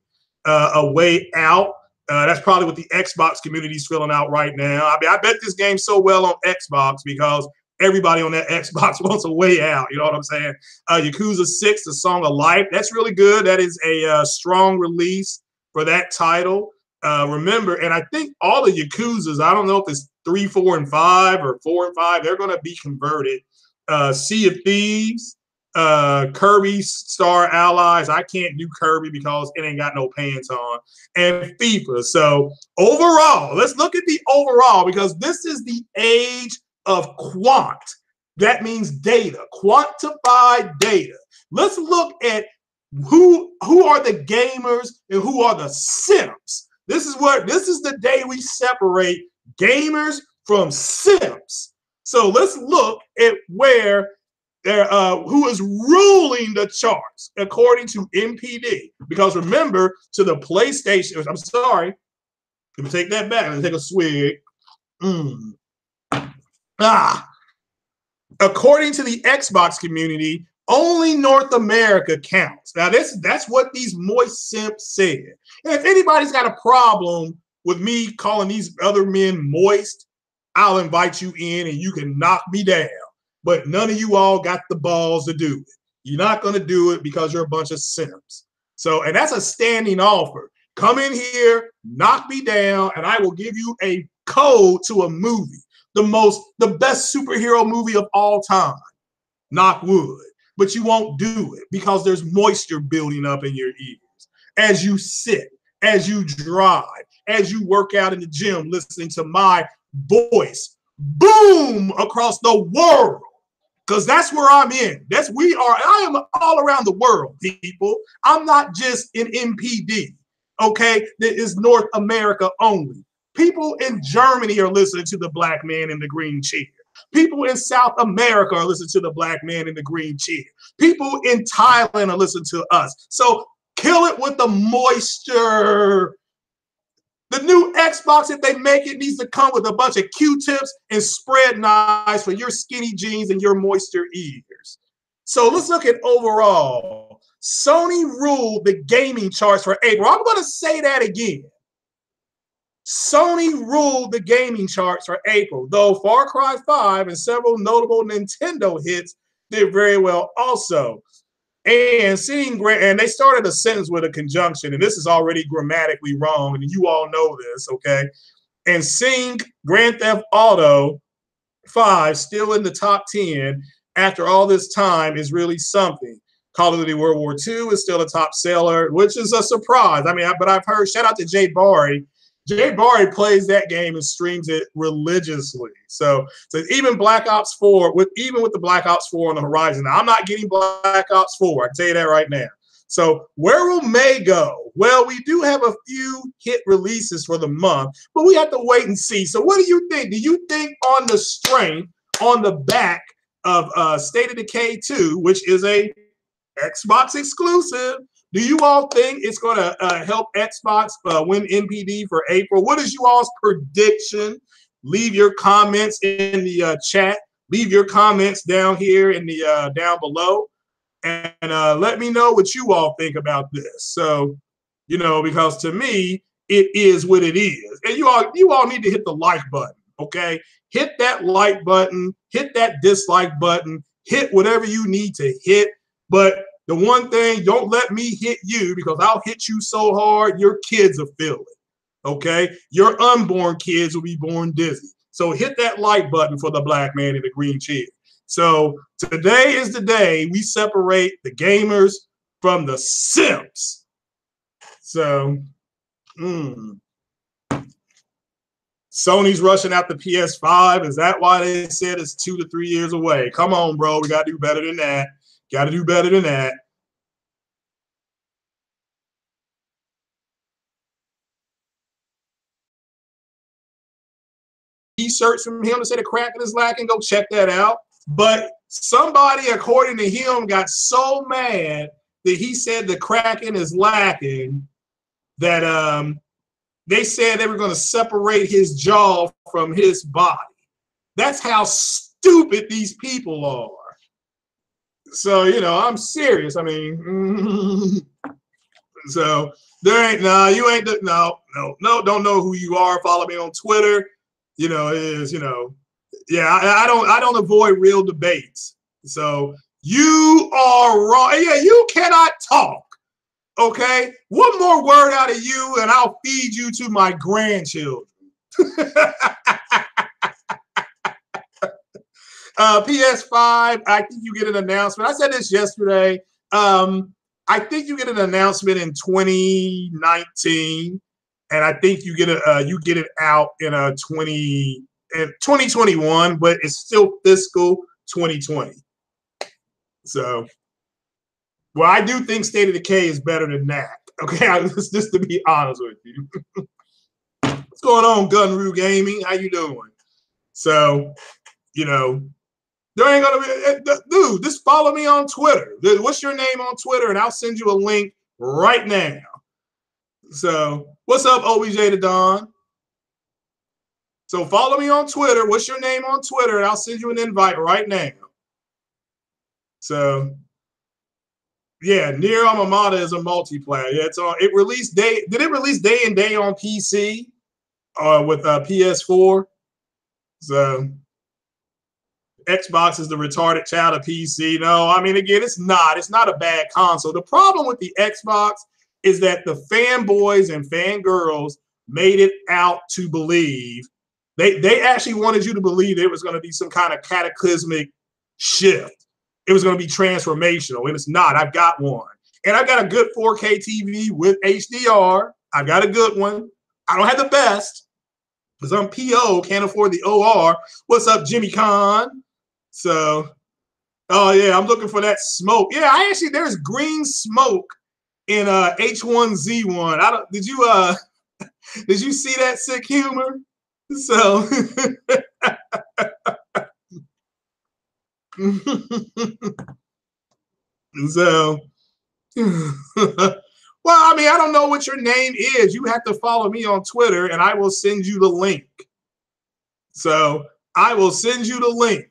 A Way Out. That's probably what the Xbox community is filling out right now. I mean, I bet this game's so well on Xbox because everybody on that Xbox wants a way out. You know what I'm saying? Yakuza 6, The Song of Life. That's really good. That is a strong release for that title. Remember, and I think all the Yakuzas, I don't know if it's 3, 4, and 5 or 4 and 5, they're going to be converted. Sea of Thieves, Kirby Star Allies. I can't do Kirby because it ain't got no pants on. And FIFA. So overall, let's look at the overall because this is the age of quant. That means data, quantified data. Let's look at who are the gamers and who are the simps. This is the day we separate gamers from simps. So let's look at where who is ruling the charts according to NPD. Because remember, to the PlayStation, I'm sorry, let me take that back. Let me take a swig. According to the Xbox community, only North America counts. Now, that's what these moist simps said. And if anybody's got a problem with me calling these other men moist, I'll invite you in and you can knock me down. But none of you all got the balls to do it. You're not going to do it because you're a bunch of simps. So, and that's a standing offer. Come in here, knock me down, and I will give you a code to a movie. The best superhero movie of all time. Knock wood. But you won't do it because there's moisture building up in your ears. As you sit, as you drive, as you work out in the gym, listening to my voice boom across the world. because that's where I'm in. I am all around the world, people. I'm not just in NPD, okay? That is North America only. People in Germany are listening to the black man in the green chair. People in South America are listening to the black man in the green chair. People in Thailand are listening to us. So kill it with the moisture. The new Xbox, if they make it, needs to come with a bunch of Q-tips and spread knives for your skinny jeans and your moisture ears. So let's look at overall. Sony ruled the gaming charts for April. I'm going to say that again. Sony ruled the gaming charts for April, though Far Cry 5 and several notable Nintendo hits did very well also. And they started a sentence with a conjunction, and this is already grammatically wrong, and you all know this, okay? And seeing Grand Theft Auto 5 still in the top 10 after all this time is really something. Call of Duty World War II is still a top seller, which is a surprise. I mean, but I've heard, shout out to Jay Barry. Jay Barry plays that game and streams it religiously. So even Black Ops 4, even with the Black Ops 4 on the horizon, now, I'm not getting Black Ops 4. I can tell you that right now. So where will May go? Well, we do have a few hit releases for the month, but we have to wait and see. So what do you think? Do you think on the strength, on the back of State of Decay 2, which is a Xbox exclusive, do you all think it's going to help Xbox win NPD for April? What is you all's prediction? Leave your comments in the chat. Leave your comments down here in the down below, and let me know what you all think about this. So, you know, because to me, it is what it is, and you all need to hit the like button. Okay, hit that like button, hit that dislike button, hit whatever you need to hit, but the one thing, don't let me hit you, because I'll hit you so hard, your kids will feel it, okay? Your unborn kids will be born dizzy. So hit that like button for the black man in the green chair. So today is the day we separate the gamers from the simps. So, Sony's rushing out the PS5. Is that why they said it's 2 to 3 years away? Come on, bro. We got to do better than that. Got to do better than that. T-shirts from him to say the Kraken is lacking. Go check that out. But somebody, according to him, got so mad that he said the Kraken is lacking that they said they were going to separate his jaw from his body. That's how stupid these people are. So, you know, I'm serious. I mean, so there ain't, you ain't, no, don't know who you are. Follow me on Twitter. You know, yeah, I don't avoid real debates. So you are wrong. Yeah, you cannot talk. Okay, one more word out of you, and I'll feed you to my grandchildren. PS5, I think you get an announcement. I said this yesterday. I think you get an announcement in 2019, and I think you get it out in 2021, but it's still fiscal 2020. So, well, I do think State of Decay is better than that. Okay, just to be honest with you. What's going on, Gunru Gaming? How you doing? So, you know, there ain't gonna be, dude, just follow me on Twitter. What's your name on Twitter? And I'll send you a link right now. So, what's up, OBJ to Don? So, follow me on Twitter. What's your name on Twitter? And I'll send you an invite right now. So, yeah, Nier Automata is a multiplayer. Yeah, it's on. It released day. Did it release day and day on PC? With PS4. So Xbox is the retarded child of PC. No, I mean, again, it's not a bad console. The problem with the Xbox is that the fanboys and fangirls made it out to believe they actually wanted you to believe it was going to be some kind of cataclysmic shift. It was going to be transformational, and it's not. I've got one, and I've got a good 4K TV with HDR. I've got a good one. I don't have the best because I'm PO, can't afford the OR. What's up, Jimmy Khan? So, Oh yeah, I'm looking for that smoke. Yeah, I actually there's green smoke in H1Z1. I don't did you see that sick humor? So so well, I mean, I don't know what your name is. You have to follow me on Twitter and I will send you the link. So I will send you the link.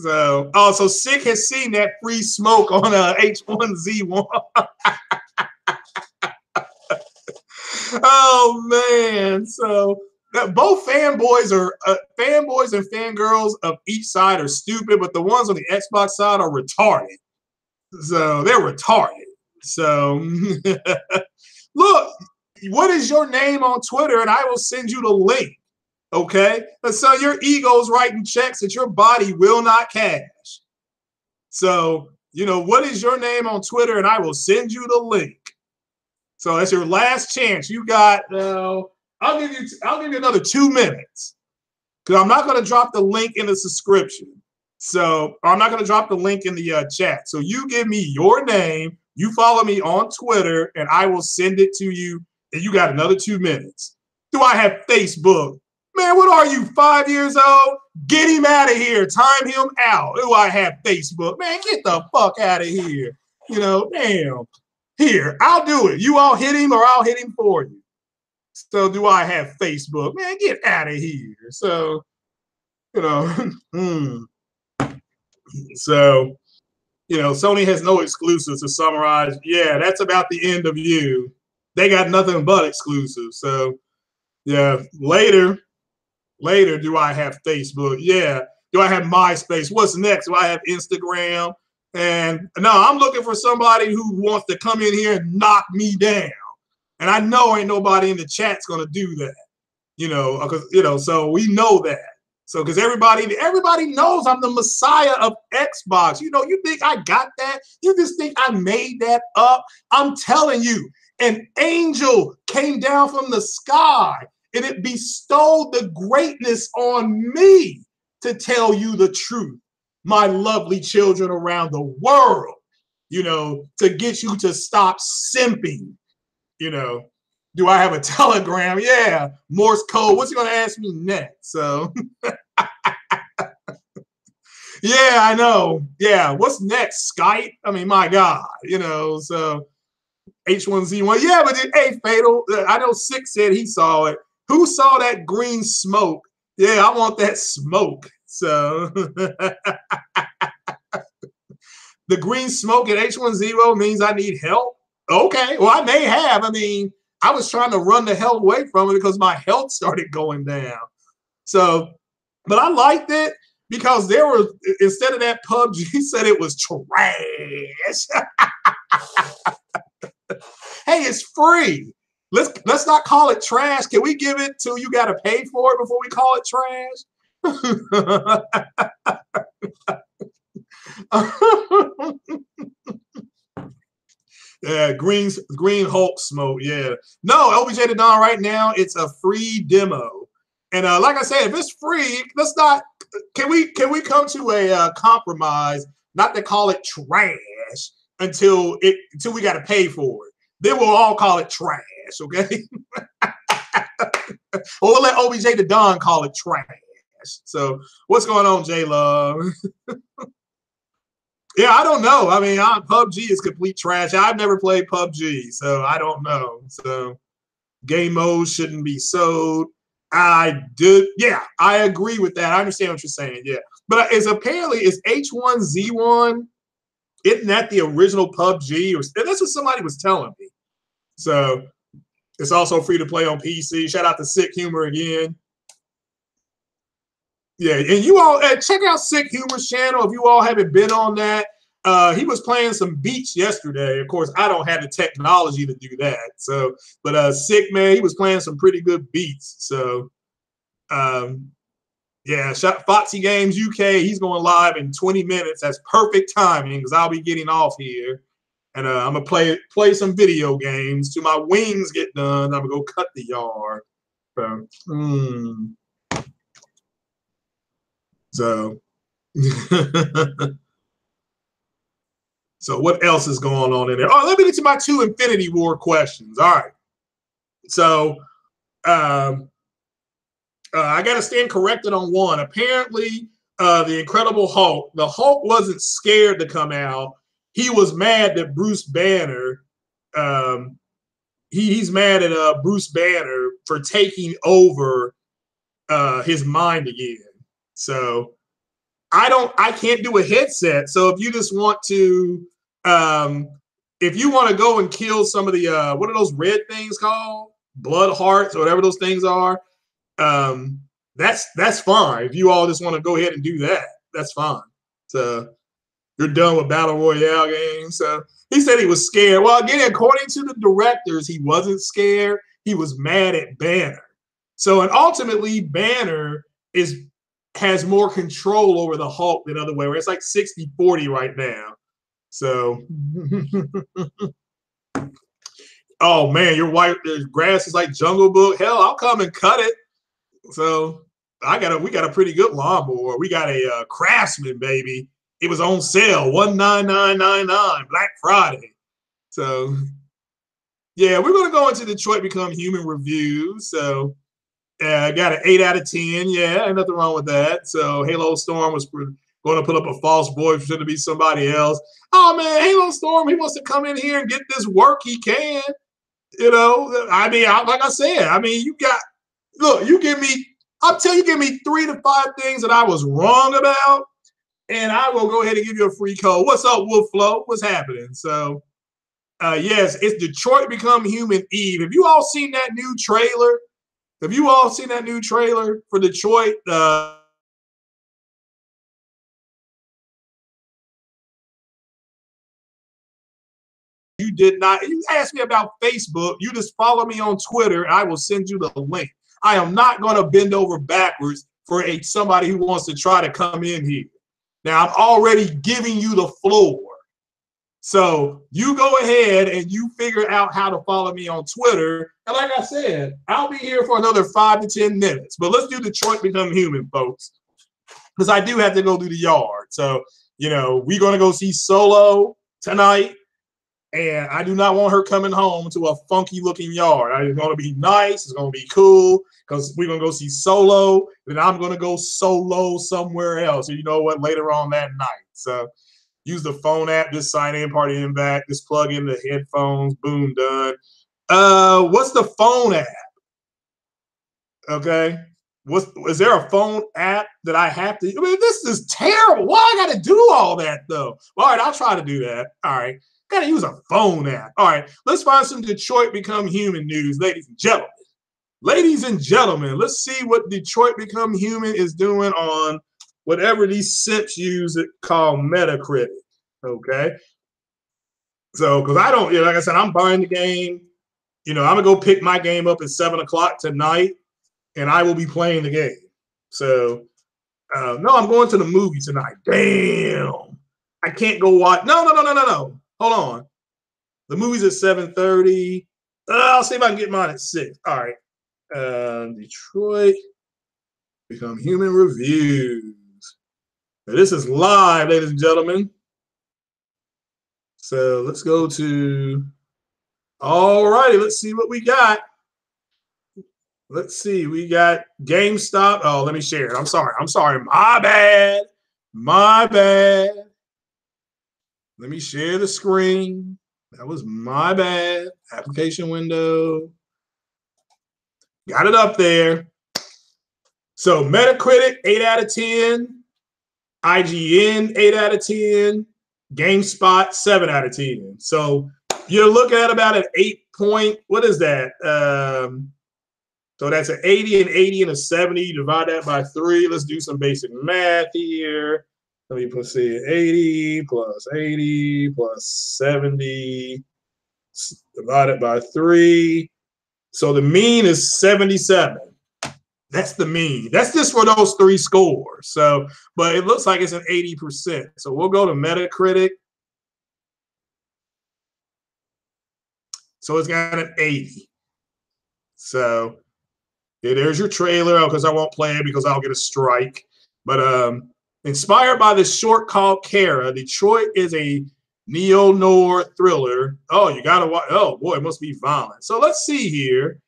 So, oh, so Sick has seen that free smoke on H1Z1. Oh man! So both fanboys are fanboys and fangirls of each side are stupid, but the ones on the Xbox side are retarded. So they're retarded. So look, what is your name on Twitter, and I will send you the link. Okay, so your ego's writing checks that your body will not cash. So what is your name on Twitter, and I will send you the link. So that's your last chance. You got. I'll give you another 2 minutes because I'm not going to drop the link in the subscription. So I'm not going to drop the link in the chat. So you give me your name. You follow me on Twitter, and I will send it to you. And you got another 2 minutes. Do I have Facebook? Man, what are you, 5 years old? Get him out of here. Time him out. Do I have Facebook? Man, get the fuck out of here. Damn. Here, I'll do it. You all hit him or I'll hit him for you. So do I have Facebook? Man, get out of here. So, So, Sony has no exclusives to summarize. Yeah, that's about the end of you. They got nothing but exclusives. So, yeah, later, do I have Facebook? Yeah. Do I have MySpace? What's next? Do I have Instagram? And no, I'm looking for somebody who wants to come in here and knock me down. And I know ain't nobody in the chat's going to do that, because, so we know that. So, because everybody knows I'm the messiah of Xbox. You think I got that? You just think I made that up? I'm telling you, an angel came down from the sky and it bestowed the greatness on me to tell you the truth, my lovely children around the world, to get you to stop simping. Do I have a Telegram? Yeah. Morse code. What's he going to ask me next? So, yeah, I know. Yeah. What's next? Skype? I mean, my God, so H1Z1. Yeah, but hey, Fatal, I know Six said he saw it. Who saw that green smoke? Yeah, I want that smoke. So, the green smoke at H1Z1 means I need help. Okay. Well, I may have. I mean, I was trying to run the hell away from it because my health started going down. So, but I liked it because there were, instead of that PUBG said it was trash. Hey, it's free. Let's not call it trash. Can we give it till you got to pay for it before we call it trash? Yeah, green Hulk smoke. Yeah, no, LBJ to Don right now. It's a free demo, and like I said, if it's free, let's not. Can we come to a compromise? Not to call it trash until we got to pay for it. Then we'll all call it trash. Okay. Or we'll let OBJ to Don call it trash. So what's going on, J Love? Yeah, I don't know. I mean, PUBG is complete trash. I've never played PUBG, so I don't know. So game mode shouldn't be sold. I did. Yeah, I agree with that. I understand what you're saying. Yeah, but is H1Z1, isn't that the original PUBG? Or that's what somebody was telling me. So it's also free to play on PC. Shout out to Sick Humor again. Yeah, and you all check out Sick Humor's channel if you all haven't been on that. He was playing some beats yesterday. Of course, I don't have the technology to do that. So, but Sick, man, he was playing some pretty good beats. So, yeah, Foxy Games UK. He's going live in 20 minutes. That's perfect timing because I'll be getting off here, and I'm gonna play some video games till my wings get done. I'm gonna go cut the yard. So, so So what else is going on in there? Oh, let me get to my 2 Infinity War questions. All right. So I got to stand corrected on one. Apparently, the Incredible Hulk, the Hulk wasn't scared to come out. He was mad that Bruce Banner, he's mad at Bruce Banner for taking over his mind again. So I can't do a headset. So if you just want to, if you want to go and kill some of the, what are those red things called? Blood hearts or whatever those things are. That's fine. If you all just want to go ahead and do that, that's fine. So you're done with Battle Royale games. So he said he was scared. Well, again, according to the directors, he wasn't scared. He was mad at Banner. So, and ultimately, Banner has more control over the Hulk than other way. It's like 60-40 right now. So, oh man, your grass is like Jungle Book. Hell, I'll come and cut it. So we got a pretty good lawnmower. We got a Craftsman, baby. It was on sale, $199.99 Black Friday. So yeah, we're gonna go into Detroit Become Human review. So I got an 8 out of 10. Yeah, ain't nothing wrong with that. So Halo Storm was going to put up a false boyfriend to be somebody else. Oh man, Halo Storm, he wants to come in here and get this work he can. You know, I mean, like I said, I mean, I'll tell you, give me 3 to 5 things that I was wrong about, and I will go ahead and give you a free code. What's up, Wolf Flow? What's happening? So, yes, it's Detroit Become Human Eve. Have you all seen that new trailer? Have you all seen that new trailer for Detroit? You did not. You asked me about Facebook. You just follow me on Twitter, and I will send you the link. I am not going to bend over backwards for somebody who wants to try to come in here. Now, I'm already giving you the floor. So you go ahead and you figure out how to follow me on Twitter. And like I said, I'll be here for another 5 to 10 minutes. But let's do Detroit Become Human, folks, because I do have to go do the yard. So, you know, we're going to go see Solo tonight. And I do not want her coming home to a funky looking yard. It's going to be nice. It's going to be cool because we're going to go see Solo. Then I'm going to go solo somewhere else. And you know what? Later on that night. So use the phone app. Just sign in, party in back. Just plug in the headphones. Boom, done. What's the phone app? Okay. Is there a phone app that I have to? I mean, this is terrible. Why I got to do all that though? Well, all right, I'll try to do that. All right. Got to use a phone app. All right, let's find some Detroit Become Human news, ladies and gentlemen. Ladies and gentlemen, let's see what Detroit Become Human is doing on whatever these simps use it called Metacritic. Okay. So, because I don't, like I said, I'm buying the game. You know, I'm going to go pick my game up at 7 o'clock tonight, and I will be playing the game. So, no, I'm going to the movie tonight. Damn. I can't go watch. No. Hold on. The movie's at 7:30. I'll see if I can get mine at 6. All right. Detroit Become Human reviews. Now, this is live, ladies and gentlemen. So let's go to. All righty. Let's see what we got. Let's see. We got GameStop. Oh, let me share it. I'm sorry. My bad. Let me share the screen. That was my bad. Application window. Got it up there. So Metacritic, 8 out of 10. IGN, 8 out of 10. GameSpot, 7 out of 10. So you're looking at about an 8 point. What is that? So that's an 80, an 80, and a 70. Divide that by 3. Let's do some basic math here. Let me see 80 plus 80 plus 70 divided by 3. So the mean is 77. That's the mean. That's just for those 3 scores. So, but it looks like it's an 80%. So we'll go to Metacritic. So it's got an 80. So yeah, there's your trailer because I won't play it because I'll get a strike. But inspired by this short called Kara, Detroit is a neo-noir thriller. Oh, you gotta watch. Oh boy, it must be violent. So let's see here.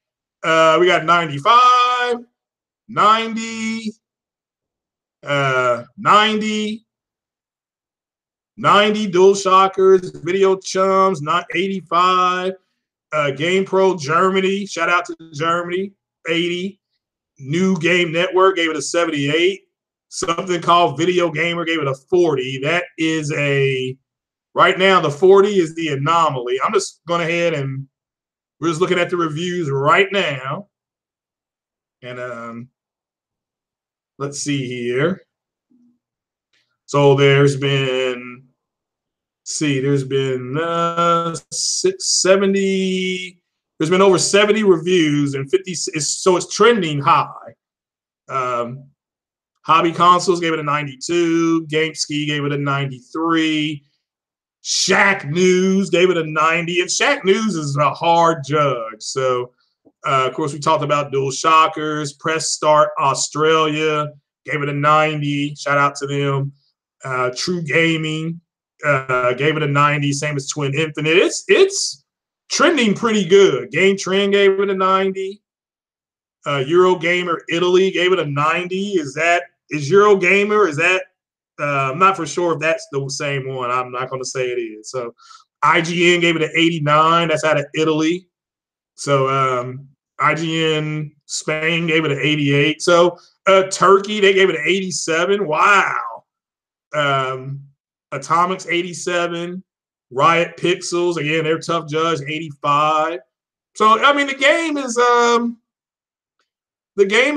We got 95, 90, 90, 90 Dual Shockers, Video Chums, not 85. Game Pro Germany, shout out to Germany, 80. New Game Network gave it a 78. Something called Video Gamer gave it a 40. That is a, right now the 40 is the anomaly. I'm just going ahead and we're just looking at the reviews right now. And let's see here. So there's been, there's been 70, there's been over 70 reviews and 50, so it's trending high. Hobby Consoles gave it a 92, GameSki gave it a 93, Shack News gave it a 90, and Shack News is a hard judge. So, of course, we talked about Dual Shockers. Press Start Australia gave it a 90. Shout out to them. True Gaming gave it a 90, same as Twin Infinite. It's trending pretty good. Game Trend gave it a 90. Eurogamer Italy gave it a 90. Is Eurogamer, is that, I'm not for sure if that's the same one. I'm not going to say it is. So IGN gave it an 89. That's out of Italy. So IGN Spain gave it an 88. So Turkey, they gave it an 87. Wow. Atomics 87. Riot Pixels, again, they're tough judge, 85. So I mean the game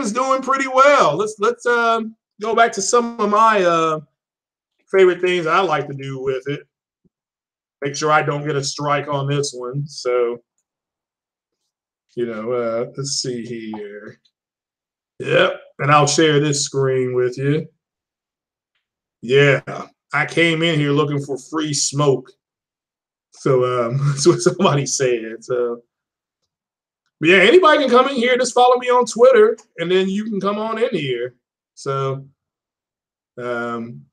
is doing pretty well. Let's go back to some of my favorite things I like to do with it. Make sure I don't get a strike on this one. So, you know, let's see here. Yep, and I'll share this screen with you. Yeah, I came in here looking for free smoke. So that's what somebody said. So, but yeah, anybody can come in here. Just follow me on Twitter, and then you can come on in here. So, damn,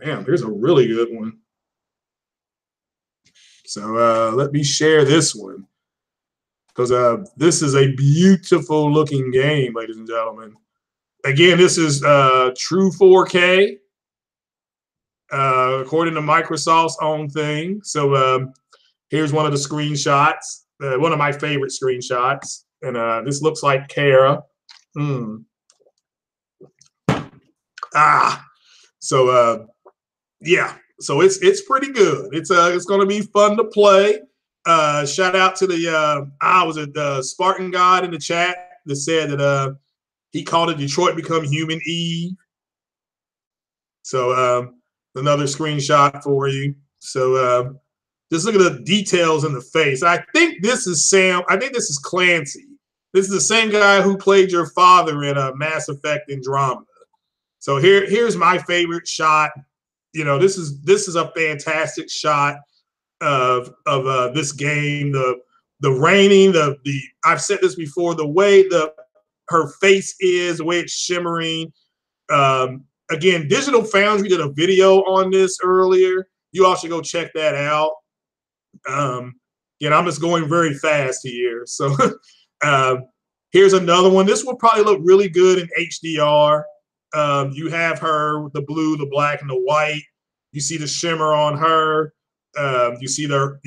here's a really good one. So let me share this one because this is a beautiful looking game, ladies and gentlemen. Again, this is true 4K according to Microsoft's own thing. So here's one of the screenshots, one of my favorite screenshots. And this looks like Kara. So yeah, so it's pretty good. It's going to be fun to play. Shout out to the was it the Spartan God in the chat that said that he called it Detroit Become Human Eve. So another screenshot for you. So just look at the details in the face. I think this is Sam. I think this is Clancy. This is the same guy who played your father in Mass Effect Andromeda. So here's my favorite shot. You know, this is a fantastic shot of this game. The raining, the I've said this before. The way her face is, the way it's shimmering. Again, Digital Foundry did a video on this earlier. You all should go check that out. Again, I'm just going very fast here. So here's another one. This will probably look really good in HDR. You have her with the blue, the black, and the white. You see the shimmer on her. You see the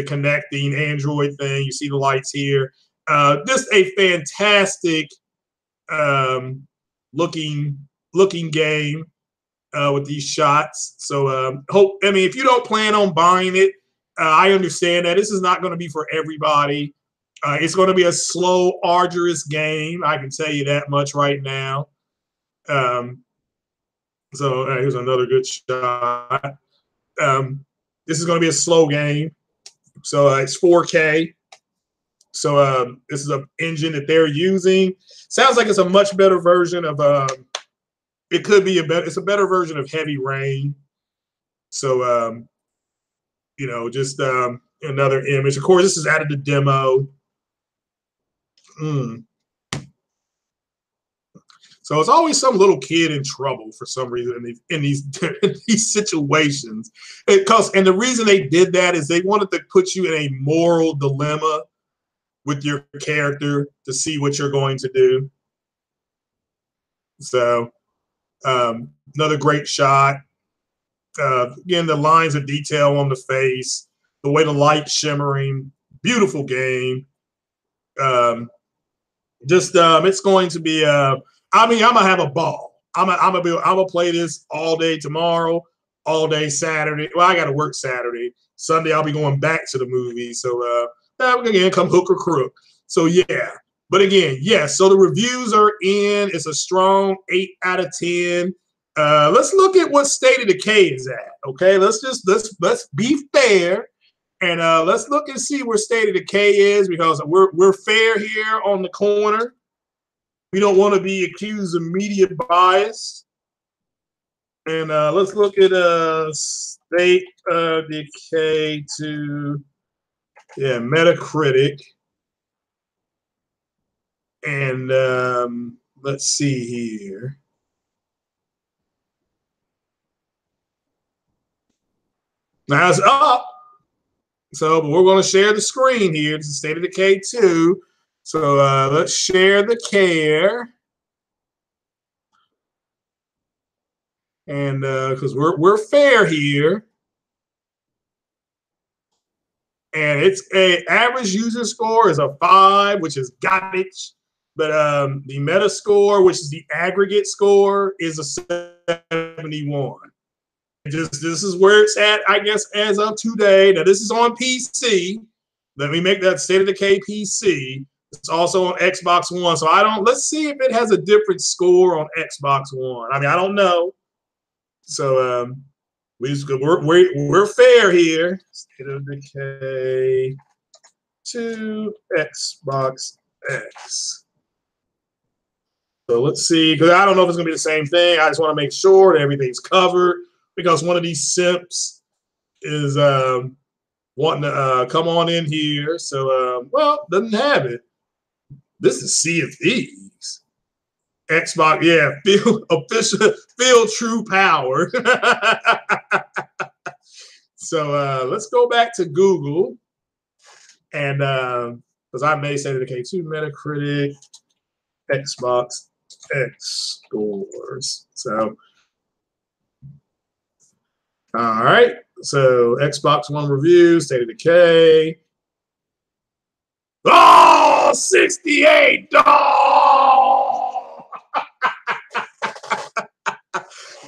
connecting Android thing. You see the lights here. Just a fantastic looking game with these shots. So if you don't plan on buying it, I understand that this is not going to be for everybody. It's going to be a slow, arduous game. I can tell you that much right now. So here's another good shot. This is going to be a slow game. So it's 4K. So this is an engine that they're using. Sounds like it's a much better version of. It could be it's a better version of Heavy Rain. So you know, just another image. Of course, this is out of the demo. So it's always some little kid in trouble for some reason in these in these situations. And the reason they did that is they wanted to put you in a moral dilemma with your character to see what you're going to do. So another great shot. Again, the lines of detail on the face, the way the light shimmering, beautiful game. It's going to be I mean, I'm gonna have a ball. I'm gonna play this all day tomorrow, all day Saturday. Well, I got to work Saturday. Sunday, I'll be going back to the movie. So again, come hook or crook. So yeah, but again, yes. So the reviews are in. It's a strong 8 out of 10. Let's look at what State of Decay is at. Okay, let's be fair. And let's look and see where State of Decay is, because we're fair here on the corner. We don't want to be accused of media bias. And let's look at State of Decay to Metacritic. And let's see here. Now it's up. So, but we're going to share the screen here. This is State of Decay 2. So let's share the care. And because we're fair here. And it's a average user score is a 5, which is garbage. But the meta score, which is the aggregate score, is a 71. This is where it's at, I guess, as of today. Now, this is on PC. Let me make that State of Decay PC. It's also on Xbox One. So let's see if it has a different score on Xbox One. I mean, I don't know. So we're fair here. State of Decay to Xbox X. So let's see, because I don't know if it's going to be the same thing. I just want to make sure that everything's covered, because one of these simps is wanting to come on in here. So, well, doesn't have it. This is Sea of Thieves. Xbox, yeah, feel true power. So let's go back to Google. And because I may say the K2 Metacritic, Xbox X scores. So, all right. So Xbox One reviews, State of Decay. Oh, 68. Oh!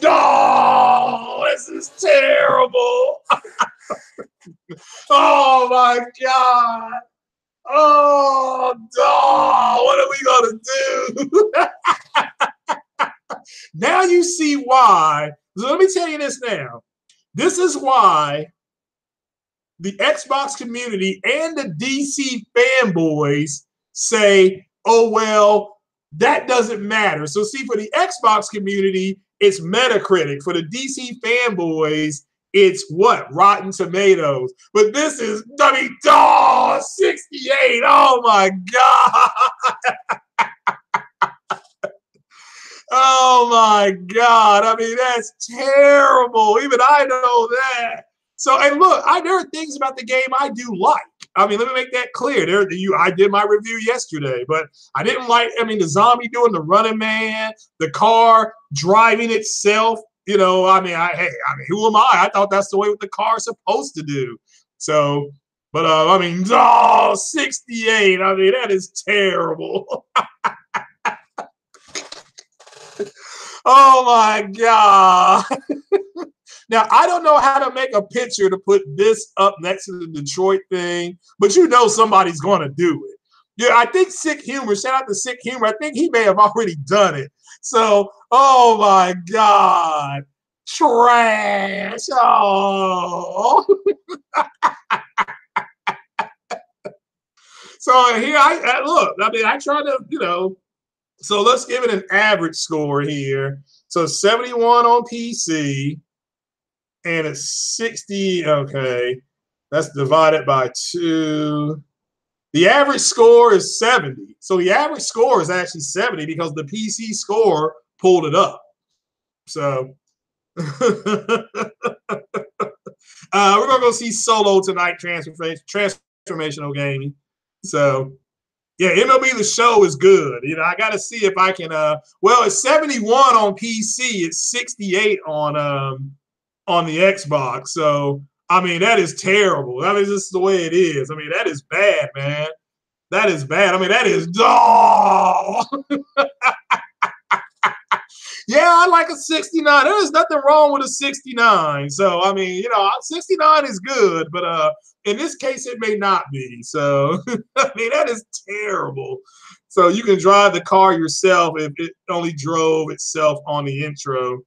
Oh, this is terrible. Oh my God. Oh, what are we gonna do? Now you see why. So let me tell you this now. This is why the Xbox community and the DC fanboys say, oh, well, that doesn't matter. So see, for the Xbox community, it's Metacritic. For the DC fanboys, it's what? Rotten Tomatoes. But this is, 68. Oh, my God. Oh, my God. I mean, that's terrible. Even I know that. So, and look, there are things about the game I do like. I mean, let me make that clear. I did my review yesterday, but I didn't like, the zombie doing the running man, the car driving itself. You know, who am I? I thought that's the way what the car's supposed to do. So, but 68. I mean, that is terrible. Oh my God. Now, I don't know how to make a picture to put this up next to the Detroit thing, but you know somebody's going to do it. Yeah, I think Sick Humor, shout out to Sick Humor, I think he may have already done it. So, oh my God. Trash. Oh. So here I look, I try to, so let's give it an average score here. So 71 on PC. And it's 60, okay. That's divided by 2. The average score is 70. So the average score is actually 70 because the PC score pulled it up. So we're gonna go see Solo tonight, transformational gaming. So yeah, MLB The Show is good. You know, I got to see if I can. Well, it's 71 on PC. It's 68 on the Xbox. So I mean, that is terrible. I mean, this is the way it is. I mean, that is bad, man. That is bad. I mean, that is dull. Yeah, I like a 69. There is nothing wrong with a 69. So, I mean, you know, 69 is good, but in this case, it may not be. So, I mean, that is terrible. So you can drive the car yourself if it only drove itself on the intro.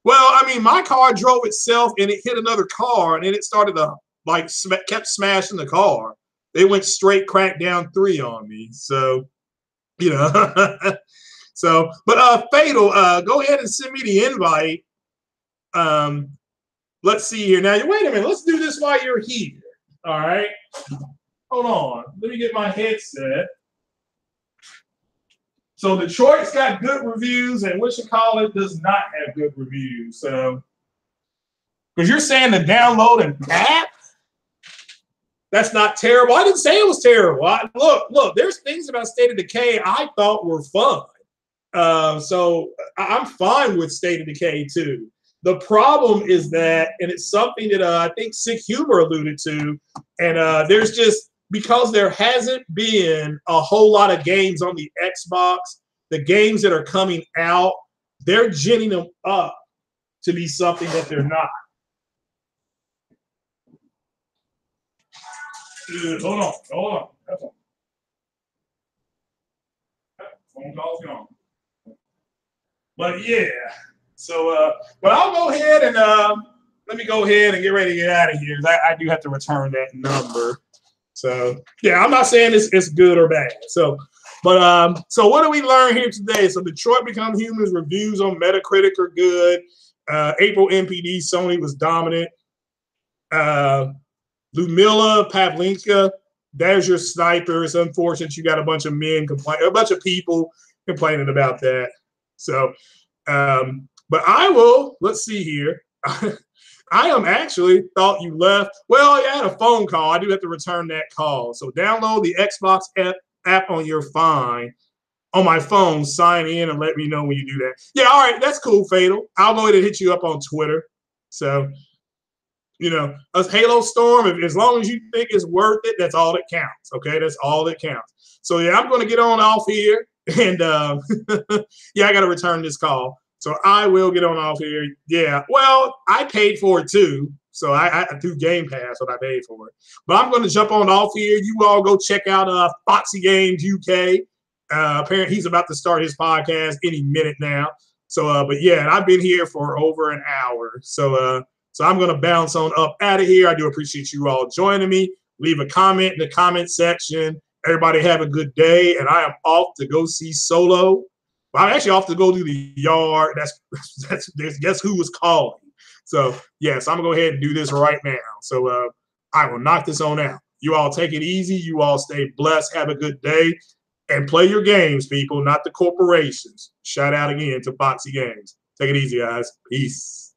Well, I mean, my car drove itself and it hit another car and then it started to, like, kept smashing the car. They went straight crack down 3 on me. So, you know. So, but Fatal, go ahead and send me the invite. Let's see here. Now, wait a minute. Let's do this while you're here. All right. Hold on. Let me get my headset. So Detroit's got good reviews, and Wichita does not have good reviews. So, because you're saying to download an app, that's not terrible. I didn't say it was terrible. Look. There's things about State of Decay I thought were fun. So I'm fine with State of Decay too. The problem is that, and it's something that I think Sick Humor alluded to, and there's just, because there hasn't been a whole lot of games on the Xbox, the games that are coming out, they're ginning them up to be something that they're not. Hold on. That's all. Phone call's gone. But yeah, so but I'll go ahead and let me go ahead and get ready to get out of here. I do have to return that number. So yeah, I'm not saying it's good or bad. So, but so what do we learn here today? So Detroit Become Humans reviews on Metacritic are good. April NPD Sony was dominant. Lyudmila, Paylichenko, there's your sniper. It's unfortunate you got a bunch of people complaining about that. So, but I will, let's see here. I am actually thought you left. Well, I had a phone call. I do have to return that call. So download the Xbox app on your phone, on my phone, sign in and let me know when you do that. Yeah, all right, that's cool, Fatal. I'll go ahead and hit you up on Twitter. So, you know, a Halo Storm, as long as you think it's worth it, that's all that counts. Okay, that's all that counts. So yeah, I'm going to get on off here. And yeah, I got to return this call. So I will get on off here. Yeah, well, I paid for it too. So I through Game Pass, what I paid for it. But I'm going to jump on off here. You all go check out Foxy Games UK. Apparently he's about to start his podcast any minute now. So, but yeah, and I've been here for over an hour. So, so I'm going to bounce on up out of here. I do appreciate you all joining me. Leave a comment in the comment section. Everybody have a good day, and I am off to go see Solo. Well, I'm actually off to go to the yard. That's guess who was calling. So yes, I'm gonna go ahead and do this right now. So I will knock this on out. You all take it easy. You all stay blessed. Have a good day, and play your games, people, not the corporations. Shout out again to Foxy Games. Take it easy, guys. Peace.